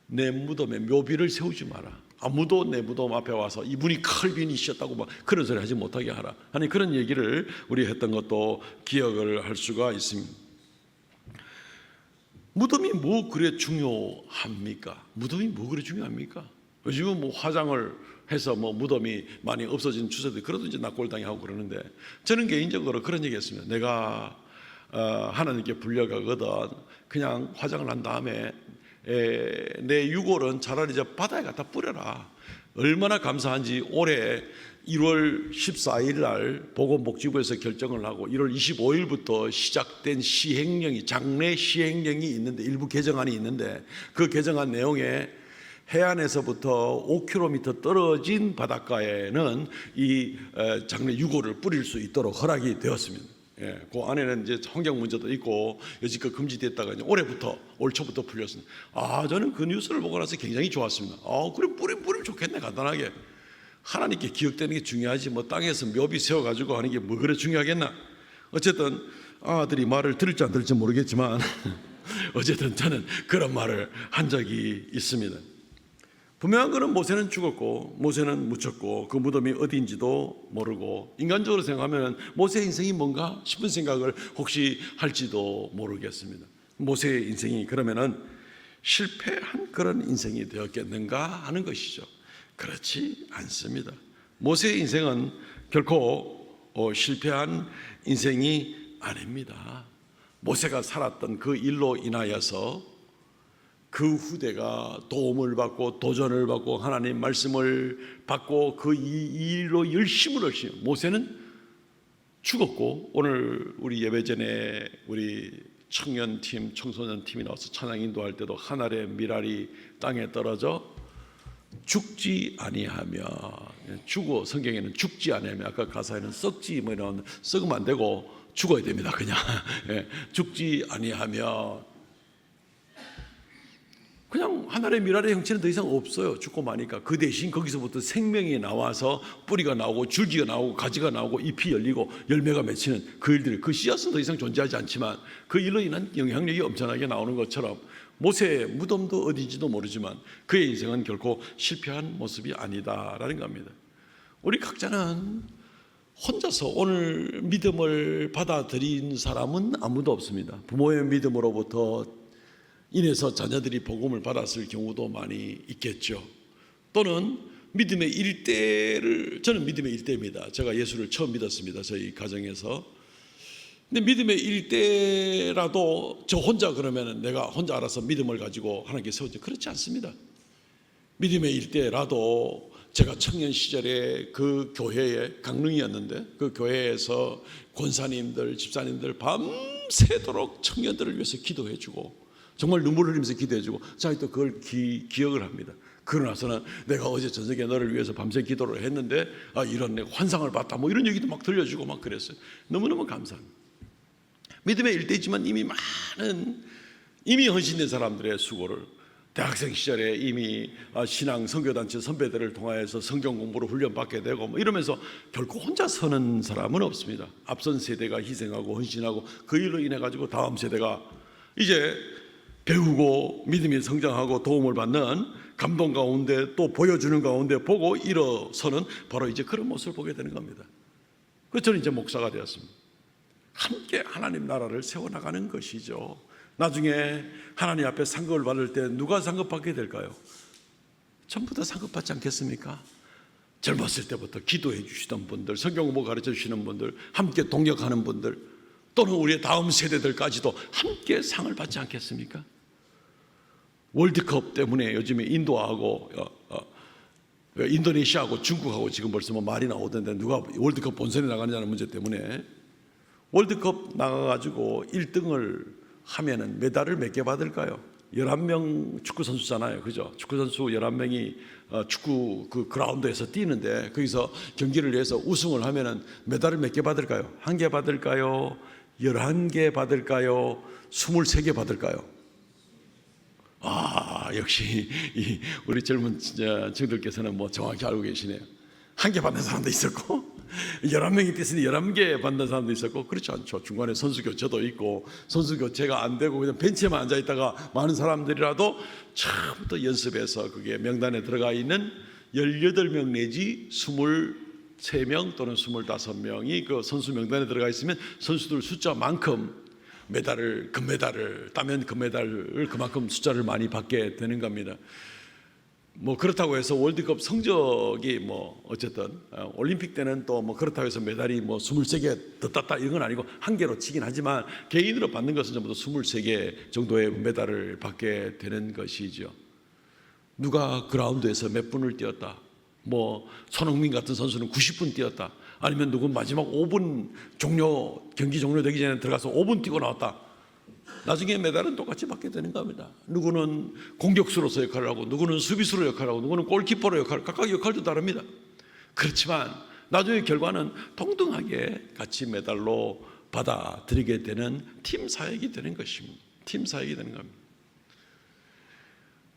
내 무덤에 묘비를 세우지 마라. 아무도 내 무덤 앞에 와서 이분이 칼빈이셨다고 그런 소리 하지 못하게 하라. 아니 그런 얘기를 우리 했던 것도 기억을 할 수가 있습니다. 무덤이 뭐 그래 중요합니까? 무덤이 뭐 그래 중요합니까? 요즘은 뭐 화장을 해서 뭐 무덤이 많이 없어진 추세들 그래도 이제 낙골당이 하고 그러는데, 저는 개인적으로 그런 얘기했습니다. 내가 하나님께 불려가거든 그냥 화장을 한 다음에 내 유골은 차라리 저 바다에 갖다 뿌려라. 얼마나 감사한지. 올해 1월 14일 날 보건복지부에서 결정을 하고 1월 25일부터 시작된 시행령이, 장례 시행령이 있는데, 일부 개정안이 있는데, 그 개정안 내용에 해안에서부터 5km 떨어진 바닷가에는 이 장례 유골을 뿌릴 수 있도록 허락이 되었습니다. 예, 그 안에는 이제 환경 문제도 있고 여지껏 금지됐다가 이제 올해부터, 올 초부터 풀렸습니다. 저는 그 뉴스를 보고 나서 굉장히 좋았습니다. 그래 뿌리면 좋겠네. 간단하게 하나님께 기억되는 게 중요하지 뭐 땅에서 묘비 세워가지고 하는 게 뭐 그래 중요하겠나. 어쨌든 아들이 말을 들을지 안 들을지 모르겠지만 어쨌든 저는 그런 말을 한 적이 있습니다. 분명한 것은 모세는 죽었고 모세는 묻혔고 그 무덤이 어디인지도 모르고, 인간적으로 생각하면 모세의 인생이 뭔가 싶은 생각을 혹시 할지도 모르겠습니다. 모세의 인생이 그러면은 실패한 그런 인생이 되었겠는가 하는 것이죠. 그렇지 않습니다. 모세의 인생은 결코 실패한 인생이 아닙니다. 모세가 살았던 그 일로 인하여서 그 후대가 도움을 받고 도전을 받고 하나님 말씀을 받고 그 일로 열심히 모세는 죽었고, 오늘 우리 예배 전에 우리 청년팀, 청소년팀이 나와서 찬양 인도할 때도 하늘의 미랄이 땅에 떨어져 죽지 아니하며, 죽어, 성경에는 죽지 아니하며, 아까 가사에는 썩지 뭐 이런, 썩으면 안 되고 죽어야 됩니다. 그냥 죽지 아니하며, 그냥 하늘의 미랄의 형체는 더 이상 없어요. 죽고 마니까. 그 대신 거기서부터 생명이 나와서 뿌리가 나오고 줄기가 나오고 가지가 나오고 잎이 열리고 열매가 맺히는 그 일들이, 그 씨앗은 더 이상 존재하지 않지만 그 일로 인한 영향력이 엄청나게 나오는 것처럼, 모세의 무덤도 어디인지도 모르지만 그의 인생은 결코 실패한 모습이 아니다라는 겁니다. 우리 각자는 혼자서 오늘 믿음을 받아들인 사람은 아무도 없습니다. 부모의 믿음으로부터 인해서 자녀들이 복음을 받았을 경우도 많이 있겠죠. 또는 믿음의 일대를, 저는 믿음의 일대입니다. 제가 예수를 처음 믿었습니다. 저희 가정에서. 근데 믿음의 일대라도 저 혼자 그러면 내가 혼자 알아서 믿음을 가지고 하나님께 세우지, 그렇지 않습니다. 믿음의 일대라도 제가 청년 시절에 그 교회에 강릉이었는데, 그 교회에서 권사님들, 집사님들 밤새도록 청년들을 위해서 기도해주고 정말 눈물을 흘리면서 기도해주고, 자, 또 그걸 기억을 합니다. 그러고 나서는 내가 어제 저녁에 너를 위해서 밤새 기도를 했는데 이런 내 환상을 봤다 뭐 이런 얘기도 막 들려주고 막 그랬어요. 너무너무 감사합니다. 믿음의 일대지만 이미 헌신된 사람들의 수고를, 대학생 시절에 이미 신앙 선교단체 선배들을 통하여서 성경 공부로 훈련받게 되고 뭐 이러면서 결코 혼자 서는 사람은 없습니다. 앞선 세대가 희생하고 헌신하고 그 일로 인해 가지고 다음 세대가 이제 배우고 믿음이 성장하고 도움을 받는 감동 가운데 또 보여주는 가운데 보고 일어서는 바로 이제 그런 모습을 보게 되는 겁니다. 그래서 저는 이제 목사가 되었습니다. 함께 하나님 나라를 세워나가는 것이죠. 나중에 하나님 앞에 상급을 받을 때 누가 상급받게 될까요? 전부 다 상급받지 않겠습니까? 젊었을 때부터 기도해 주시던 분들, 성경 공부 가르쳐 주시는 분들, 함께 동역하는 분들, 또는 우리의 다음 세대들까지도 함께 상을 받지 않겠습니까? 월드컵 때문에 요즘에 인도하고 인도네시아하고 중국하고 지금 벌써 뭐 말이 나오던데, 누가 월드컵 본선에 나가느냐는 문제 때문에 월드컵 나가가지고 1등을 하면은 메달을 몇 개 받을까요? 11명 축구 선수잖아요, 그죠? 축구 선수 11명이 축구 그 그라운드에서 뛰는데, 거기서 경기를 해서 우승을 하면은 메달을 몇 개 받을까요? 1개 받을까요? 11개 받을까요? 23개 받을까요? 역시 우리 젊은 친구들께서는 뭐 정확히 알고 계시네요. 1개 받는 사람도 있었고 11명이 뛰었으니 11개 받는 사람도 있었고, 그렇지 않죠. 중간에 선수 교체도 있고, 선수 교체가 안 되고 그냥 벤치에만 앉아 있다가 많은 사람들이라도 처음부터 연습해서 그게 명단에 들어가 있는 18명 내지 23명 또는 25명이 그 선수 명단에 들어가 있으면 선수들 숫자만큼 메달을, 금메달을 따면 금메달을 그만큼 숫자를 많이 받게 되는 겁니다. 뭐 그렇다고 해서 월드컵 성적이 뭐 어쨌든 올림픽 때는 또 뭐 그렇다고 해서 메달이 뭐 23개 더 땄다 이런 건 아니고 한 개로 치긴 하지만 개인으로 받는 것은 전부 다 23개 정도의 메달을 받게 되는 것이죠. 누가 그라운드에서 몇 분을 뛰었다, 뭐 손흥민 같은 선수는 90분 뛰었다, 아니면 누군 마지막 5분 경기 종료되기 전에 들어가서 5분 뛰고 나왔다, 나중에 메달은 똑같이 받게 되는 겁니다. 누구는 공격수로서 역할을 하고, 누구는 수비수로 역할을 하고, 누구는 골키퍼로 역할을, 각각 역할도 다릅니다. 그렇지만 나중에 결과는 동등하게 같이 메달로 받아들이게 되는 팀 사역이 되는 것입니다. 팀 사역이 되는 겁니다.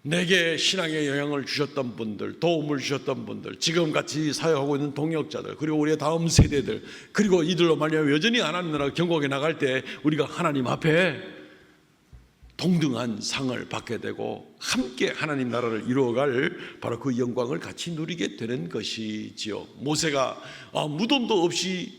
내게 신앙에 영향을 주셨던 분들, 도움을 주셨던 분들, 지금 같이 사역하고 있는 동역자들, 그리고 우리의 다음 세대들, 그리고 이들로 말미암아 여전히 하나님 나라 경고하게 나갈 때 우리가 하나님 앞에 동등한 상을 받게 되고 함께 하나님 나라를 이루어갈 바로 그 영광을 같이 누리게 되는 것이지요. 모세가 무덤도 없이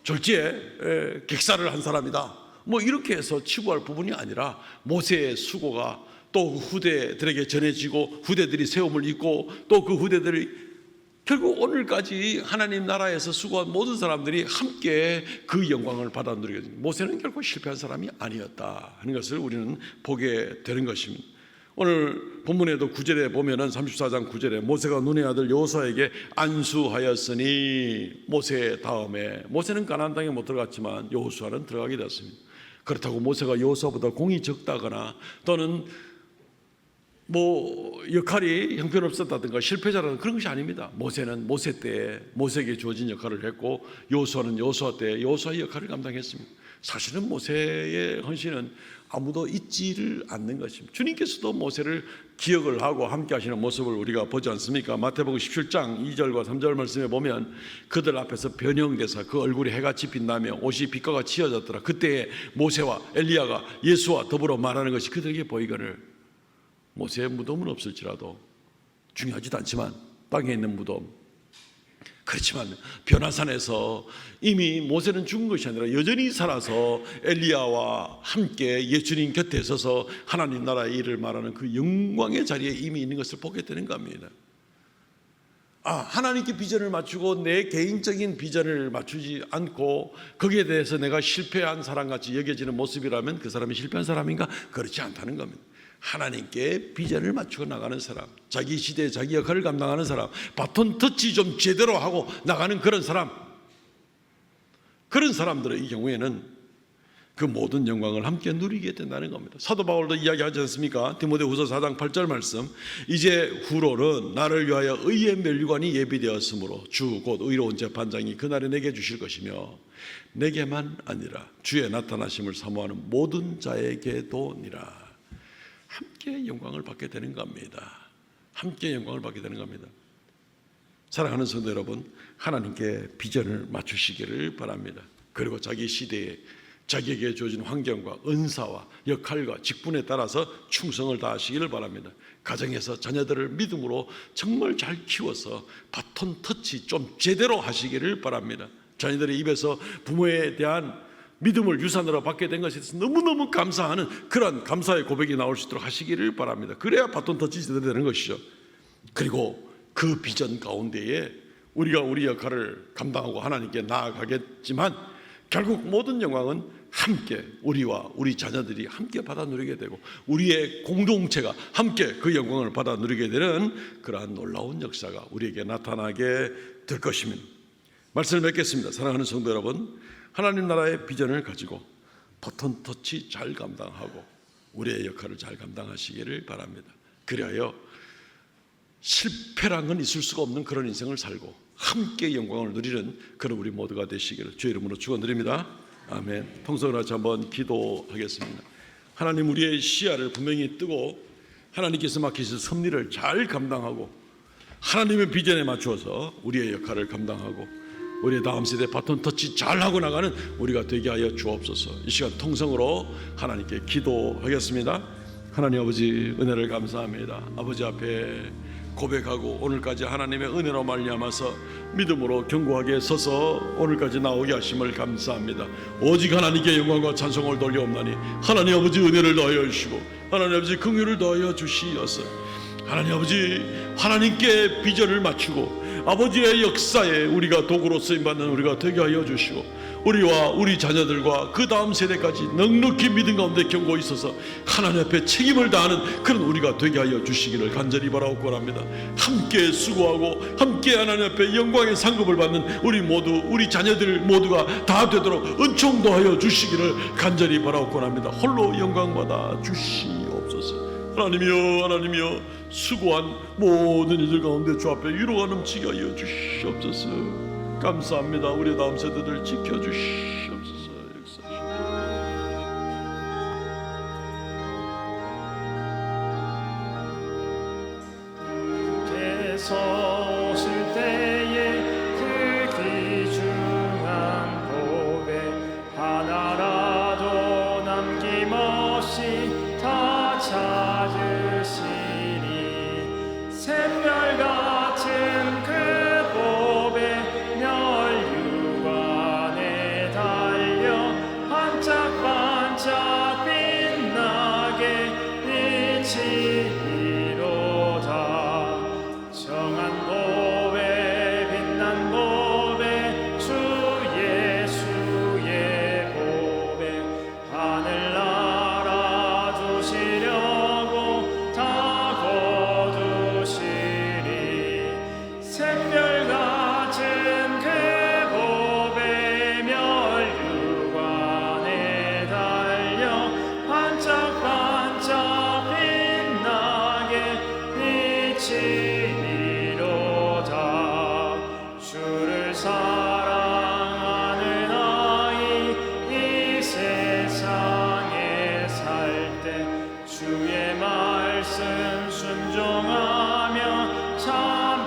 졸지에 객사를 한 사람이다, 뭐 이렇게 해서 치부할 부분이 아니라 모세의 수고가 또 후대들에게 전해지고 후대들이 세움을 입고 또 그 후대들이 결국 오늘까지 하나님 나라에서 수고한 모든 사람들이 함께 그 영광을 받아 누리게 됩니다. 모세는 결코 실패한 사람이 아니었다 하는 것을 우리는 보게 되는 것입니다. 오늘 본문에도 9절에 보면은 34장 9절에 모세가 눈의 아들 여호수아에게 안수하였으니, 모세 다음에 모세는 가나안 땅에 못 들어갔지만 여호수아는 들어가게 되었습니다. 그렇다고 모세가 여호수아보다 공이 적다거나 또는 뭐 역할이 형편없었다든가 실패자라는 그런 것이 아닙니다. 모세는 모세 때에 모세에게 주어진 역할을 했고, 여호수아는 여호수아 때에 여호수아의 역할을 감당했습니다. 사실은 모세의 헌신은 아무도 잊지를 않는 것입니다. 주님께서도 모세를 기억을 하고 함께 하시는 모습을 우리가 보지 않습니까? 마태복음 17장 2절과 3절 말씀에 보면 그들 앞에서 변형돼서 그 얼굴에 해가 집힌다며 옷이 빛과 같이 휘어졌더라. 그때에 모세와 엘리야가 예수와 더불어 말하는 것이 그들에게 보이거늘, 모세의 무덤은 없을지라도 중요하지도 않지만 땅에 있는 무덤, 그렇지만 변화산에서 이미 모세는 죽은 것이 아니라 여전히 살아서 엘리야와 함께 예수님 곁에 서서 하나님 나라의 일을 말하는 그 영광의 자리에 이미 있는 것을 보게 되는 겁니다. 하나님께 비전을 맞추고 내 개인적인 비전을 맞추지 않고 거기에 대해서 내가 실패한 사람같이 여겨지는 모습이라면 그 사람이 실패한 사람인가? 그렇지 않다는 겁니다. 하나님께 비전을 맞추고 나가는 사람, 자기 시대에 자기 역할을 감당하는 사람, 바톤 터치 좀 제대로 하고 나가는 그런 사람, 그런 사람들의 이 경우에는 그 모든 영광을 함께 누리게 된다는 겁니다. 사도 바울도 이야기하지 않습니까? 디모데후서 4장 8절 말씀, 이제 후로는 나를 위하여 의의 면류관이 예비되었으므로 주 곧 의로운 재판장이 그날에 내게 주실 것이며 내게만 아니라 주의 나타나심을 사모하는 모든 자에게도니라. 함께 영광을 받게 되는 겁니다. 함께 영광을 받게 되는 겁니다. 사랑하는 성도 여러분, 하나님께 비전을 맞추시기를 바랍니다. 그리고 자기 시대에 자기에게 주어진 환경과 은사와 역할과 직분에 따라서 충성을 다하시기를 바랍니다. 가정에서 자녀들을 믿음으로 정말 잘 키워서 바톤 터치 좀 제대로 하시기를 바랍니다. 자녀들의 입에서 부모에 대한 믿음을 유산으로 받게 된 것에 대해서 너무너무 감사하는 그런 감사의 고백이 나올 수 있도록 하시기를 바랍니다. 그래야 바톤 터치 제대로 되는 것이죠. 그리고 그 비전 가운데에 우리가 우리 역할을 감당하고 하나님께 나아가겠지만 결국 모든 영광은 함께 우리와 우리 자녀들이 함께 받아 누리게 되고 우리의 공동체가 함께 그 영광을 받아 누리게 되는 그러한 놀라운 역사가 우리에게 나타나게 될 것입니다. 말씀을 맺겠습니다. 사랑하는 성도 여러분, 하나님 나라의 비전을 가지고 바톤 터치 잘 감당하고 우리의 역할을 잘 감당하시기를 바랍니다. 그리하여 실패란 건 있을 수가 없는 그런 인생을 살고 함께 영광을 누리는 그런 우리 모두가 되시기를 주의 이름으로 축원드립니다. 아멘. 통성을 같이 한번 기도하겠습니다. 하나님, 우리의 시야를 분명히 뜨고 하나님께서 맡기신 섭리를 잘 감당하고 하나님의 비전에 맞추어서 우리의 역할을 감당하고 우리의 다음 세대 바톤 터치 잘하고 나가는 우리가 되게 하여 주옵소서. 이 시간 통성으로 하나님께 기도하겠습니다. 하나님 아버지, 은혜를 감사합니다. 아버지 앞에 고백하고 오늘까지 하나님의 은혜로 말미암아서 믿음으로 견고하게 서서 오늘까지 나오게 하심을 감사합니다. 오직 하나님께 영광과 찬송을 돌려옵나니 하나님 아버지 은혜를 더하여 주시고 하나님 아버지 긍휼을 더하여 주시어서 하나님 아버지 하나님께 비전을 맞추고 아버지의 역사에 우리가 도구로 쓰임받는 우리가 되게 하여 주시고 우리와 우리 자녀들과 그 다음 세대까지 넉넉히 믿음 가운데 견고히 있어서 하나님 앞에 책임을 다하는 그런 우리가 되게 하여 주시기를 간절히 바라옵고 합니다. 함께 수고하고 함께 하나님 앞에 영광의 상급을 받는 우리 모두 우리 자녀들 모두가 다 되도록 은총도 하여 주시기를 간절히 바라옵고 합니다. 홀로 영광 받아 주시옵소서. 하나님이여 하나님이여 수고한 모든 이들 가운데 주 앞에 위로가 넘치게 하여 주시옵소서. 감사합니다. 우리 다음 세대들 지켜주시옵소서. 주께서 오실 때에 그 귀중한 보배 하나라도 남김없이 다 찾으시니 샛별 같은 그 보배 멸류관에 달려 반짝반짝 빛나게 비치리로다. 정한 보배 빛난 보배 주 예수의 보배 하늘나라 주시려고 다 거두시리. 샛별 같은 그 보배 멸류관에 달려 반짝반짝 빛나게 비치리로다. 주를 사랑하는 아이 이 세상에 살 때 주의 말씀 순종하며 참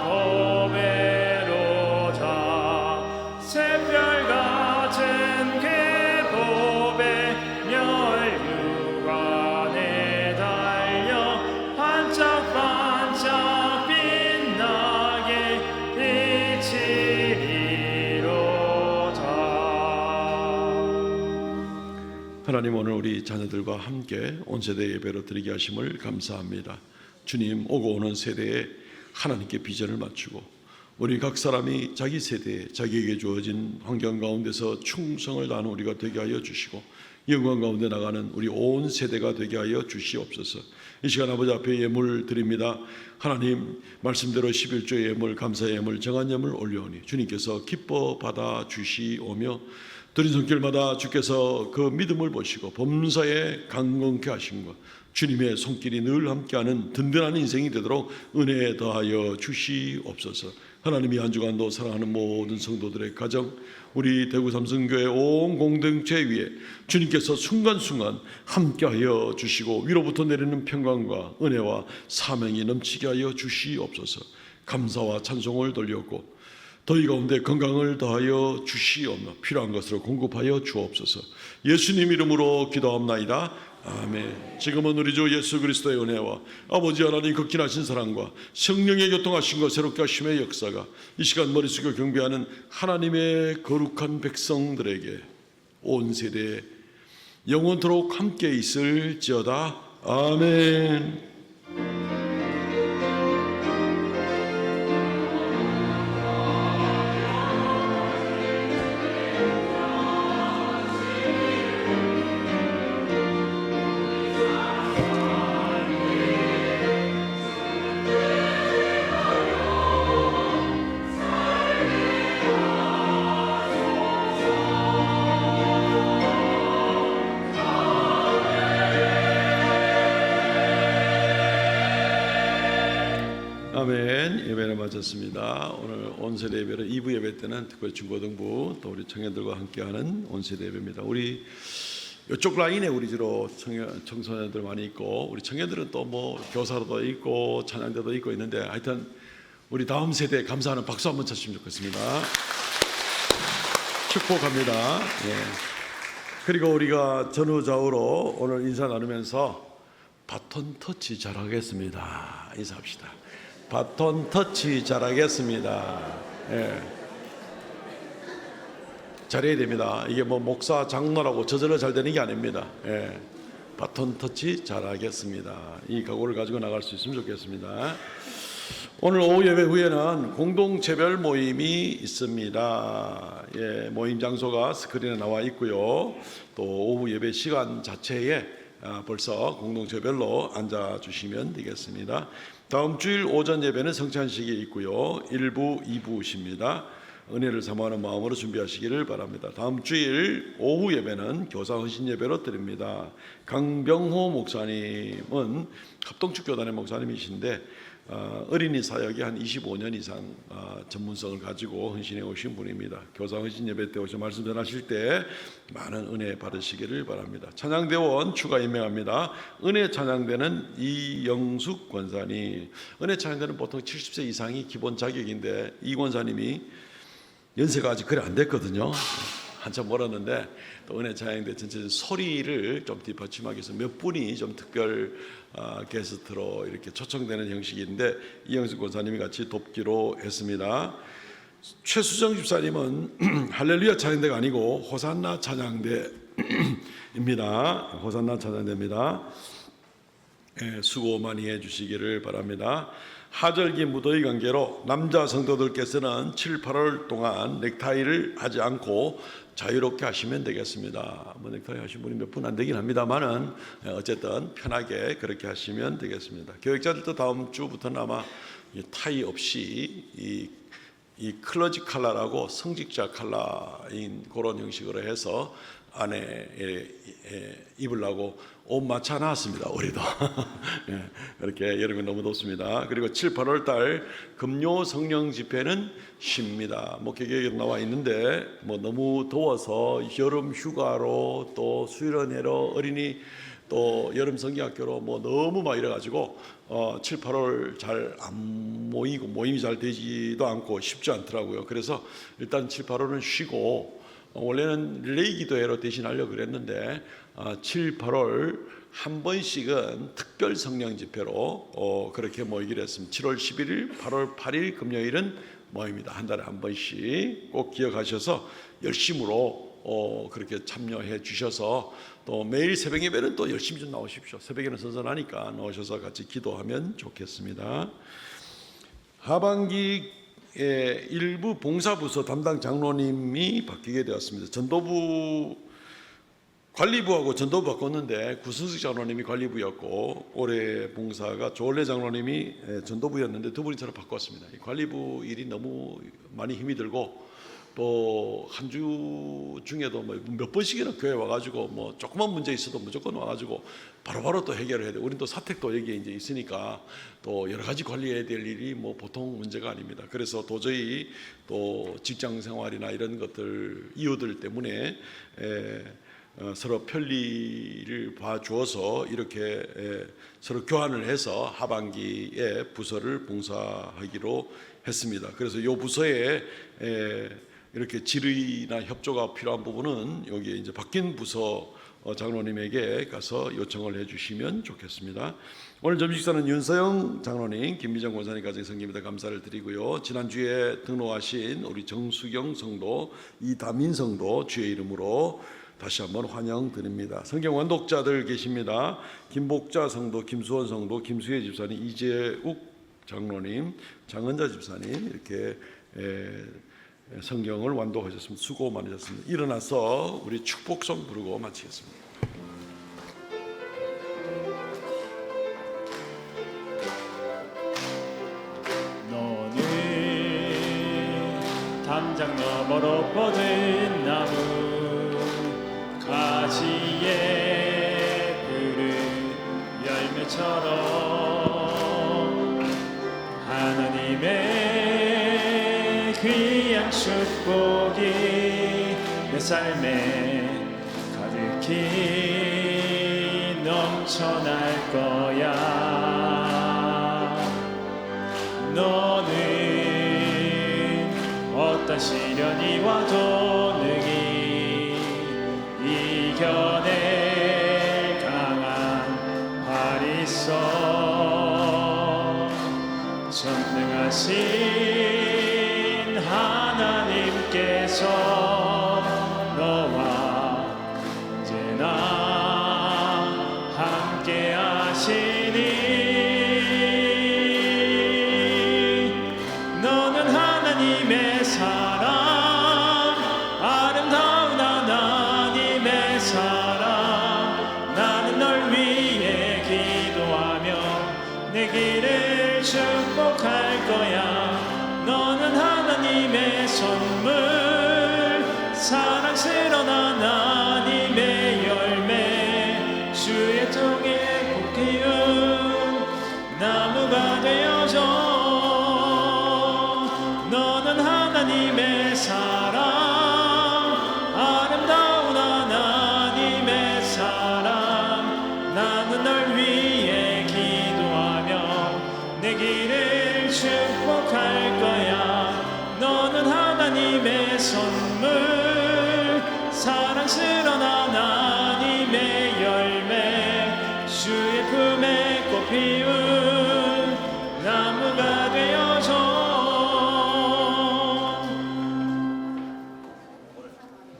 보배로다. 샛별 같은 그 보배 멸류관에 달려 반짝반짝 빛나게 비치리로다. 하나님 오늘 우리 자녀들과 함께 온 세대 예배로 드리게 하심을 감사합니다. 주님 오고 오는 세대에 하나님께 비전을 맞추고 우리 각 사람이 자기 세대에 자기에게 주어진 환경 가운데서 충성을 다하는 우리가 되게 하여 주시고 영광 가운데 나가는 우리 온 세대가 되게 하여 주시옵소서. 이 시간 아버지 앞에 예물 드립니다. 하나님 말씀대로 11조의 예물 감사의 예물 정한 예물 올려오니 주님께서 기뻐 받아 주시오며 드린 손길마다 주께서 그 믿음을 보시고 범사에 강건케 하심과 주님의 손길이 늘 함께하는 든든한 인생이 되도록 은혜 더하여 주시옵소서. 하나님이 한 주간도 사랑하는 모든 성도들의 가정 우리 대구 삼성교회 온 공동체 위에 주님께서 순간순간 함께하여 주시고 위로부터 내리는 평강과 은혜와 사명이 넘치게 하여 주시옵소서. 감사와 찬송을 돌렸고 더위 가운데 건강을 더하여 주시옵나 필요한 것으로 공급하여 주옵소서. 예수님 이름으로 기도합나이다. 아멘. 지금은 우리 주 예수 그리스도의 은혜와 아버지 하나님 극진하신 사랑과 성령의 교통하신 것 새롭게 하심의 역사가 이 시간 머리 숙여 경배하는 하나님의 거룩한 백성들에게 온 세대에 영원토록 함께 있을지어다. 아멘. 아멘. 예배를 마쳤습니다. 오늘 온세대 예배는 2부 예배 때는 특별히 중고등부 또 우리 청년들과 함께하는 온세대 예배입니다. 우리 이쪽 라인에 우리 주로 청소년들 많이 있고 우리 청년들은 또 뭐 교사로도 있고 찬양대도 있고 있는데 하여튼 우리 다음 세대에 감사하는 박수 한번 쳤으면 좋겠습니다. 축복합니다. 예. 그리고 우리가 전후좌우로 오늘 인사 나누면서 바톤 터치 잘하겠습니다. 인사합시다. 바톤 터치 잘하겠습니다. 예. 잘해야 됩니다. 이게 뭐 목사 장로라고 저절로 잘 되는 게 아닙니다. 예. 바톤 터치 잘하겠습니다. 이 각오를 가지고 나갈 수 있으면 좋겠습니다. 오늘 오후 예배 후에는 공동체별 모임이 있습니다. 예, 모임 장소가 스크린에 나와 있고요. 또 오후 예배 시간 자체에 벌써 공동체별로 앉아주시면 되겠습니다. 다음 주일 오전 예배는 성찬식이 있고요. 1부, 2부십니다. 은혜를 사모하는 마음으로 준비하시기를 바랍니다. 다음 주일 오후 예배는 교사 헌신 예배로 드립니다. 강병호 목사님은 합동축교단의 목사님이신데 어린이 사역이 한 25년 이상 전문성을 가지고 헌신해 오신 분입니다. 교사 헌신 예배 때 오셔 말씀 전하실 때 많은 은혜 받으시기를 바랍니다. 찬양대원 추가 임명합니다. 은혜 찬양대는 이영숙 권사님. 은혜 찬양대는 보통 70세 이상이 기본 자격인데 이 권사님이 연세가 아직 그래 안 됐거든요. 한참 멀었는데 또 은혜 찬양대 전체 소리를 좀 뒷받침하기 위해서 몇 분이 좀 특별 게스트로 이렇게 초청되는 형식인데 이영숙 권사님이 같이 돕기로 했습니다. 최수정 집사님은 할렐루야 찬양대가 아니고 호산나 찬양대입니다. 호산나 찬양대입니다. 수고 많이 해주시기를 바랍니다. 하절기 무더위 관계로 남자 성도들께서는 7, 8월 동안 넥타이를 하지 않고 자유롭게 하시면 되겠습니다. 뭐 넥타이 하신 분이 몇 분 안 되긴 합니다만은 어쨌든 편하게 그렇게 하시면 되겠습니다. 교육자들도 다음 주부터는 아마 타이 없이 이 클러지 칼라라고 성직자 칼라인 그런 형식으로 해서 안에 입으려고 옷 맞춰 놨습니다. 우리도 그렇게 여름에 너무 덥습니다. 그리고 7, 8월 달 금요 성령 집회는 쉽니다. 목회계획에 나와 있는데 뭐 너무 더워서 여름 휴가로 또 수련회로 어린이 또 여름 성경학교로 뭐 너무 막 이래가지고 7, 8월 잘 안 모이고 모임이 잘 되지도 않고 쉽지 않더라고요. 그래서 일단 7, 8월은 쉬고 원래는 릴레이 기도회로 대신하려고 그랬는데 7, 8월 한 번씩은 특별 성령 집회로 그렇게 모이기로 했습니다. 7월 11일, 8월 8일 금요일은 모입니다. 한 달에 한 번씩 꼭 기억하셔서 열심으로 그렇게 참여해 주셔서 또 매일 새벽 예배는 또 열심히 좀 나오십시오. 새벽에는 선선하니까 나오셔서 같이 기도하면 좋겠습니다. 하반기 일부 봉사부서 담당 장로님이 바뀌게 되었습니다. 전도부 관리부하고 전도부 바꿨는데 구순식 장로님이 관리부였고 올해 봉사가 조원래 장로님이 전도부였는데 두 분이 서로 바꿨습니다. 관리부 일이 너무 많이 힘이 들고 또 한 주 중에도 몇 번씩이나 교회 와가지고 뭐 조그만 문제 있어도 무조건 와가지고 바로바로 또 해결을 해야 돼. 우린 또 사택도 여기에 이제 있으니까 또 여러 가지 관리해야 될 일이 뭐 보통 문제가 아닙니다. 그래서 도저히 또 직장 생활이나 이런 것들 이유들 때문에 서로 편리를 봐주어서 이렇게 서로 교환을 해서 하반기에 부서를 봉사하기로 했습니다. 그래서 이 부서에 이렇게 질의나 협조가 필요한 부분은 여기에 이제 바뀐 부서 장로님에게 가서 요청을 해주시면 좋겠습니다. 오늘 점심식사는 윤서영 장로님, 김미정 권사님 가정 성김에다 감사를 드리고요. 지난주에 등록하신 우리 정수경 성도, 이다민 성도 주의 이름으로 다시 한번 환영드립니다. 성경 원독자들 계십니다. 김복자 성도, 김수원 성도, 김수혜 집사님, 이재욱 장로님, 장은자 집사님 이렇게 성경을 완독하셨습니다. 수고 많으셨습니다. 일어나서 우리 축복성 부르고 마치겠습니다. 너는 담장 너머로 뻗은 나무 가지에 푸른 열매처럼 하나님의 귀한 축복이 내 삶에 가득히 넘쳐날 거야. 너는 어떤 시련이 와도 능히 이겨낼 강한 활 있어. 전능하신 하나님께서 너와 언제나 함께 하시니 너는 하나님의 사랑 아름다운 하나님의 사랑 나는 널 위해 기도하며 내 길을 축복할 거야 너는 하나님의 선물 사랑스러운 하나님의 열매 주의 통에 꼭 키운 나무가 되어줘 너는 하나님의 사랑 아름다운 하나님의 사랑 나는 널 위해 기도하며 내 길을 축복할 거야 너는 하나님의 선물 사랑스러운 하나님의 열매 주의 품에 꽃 피우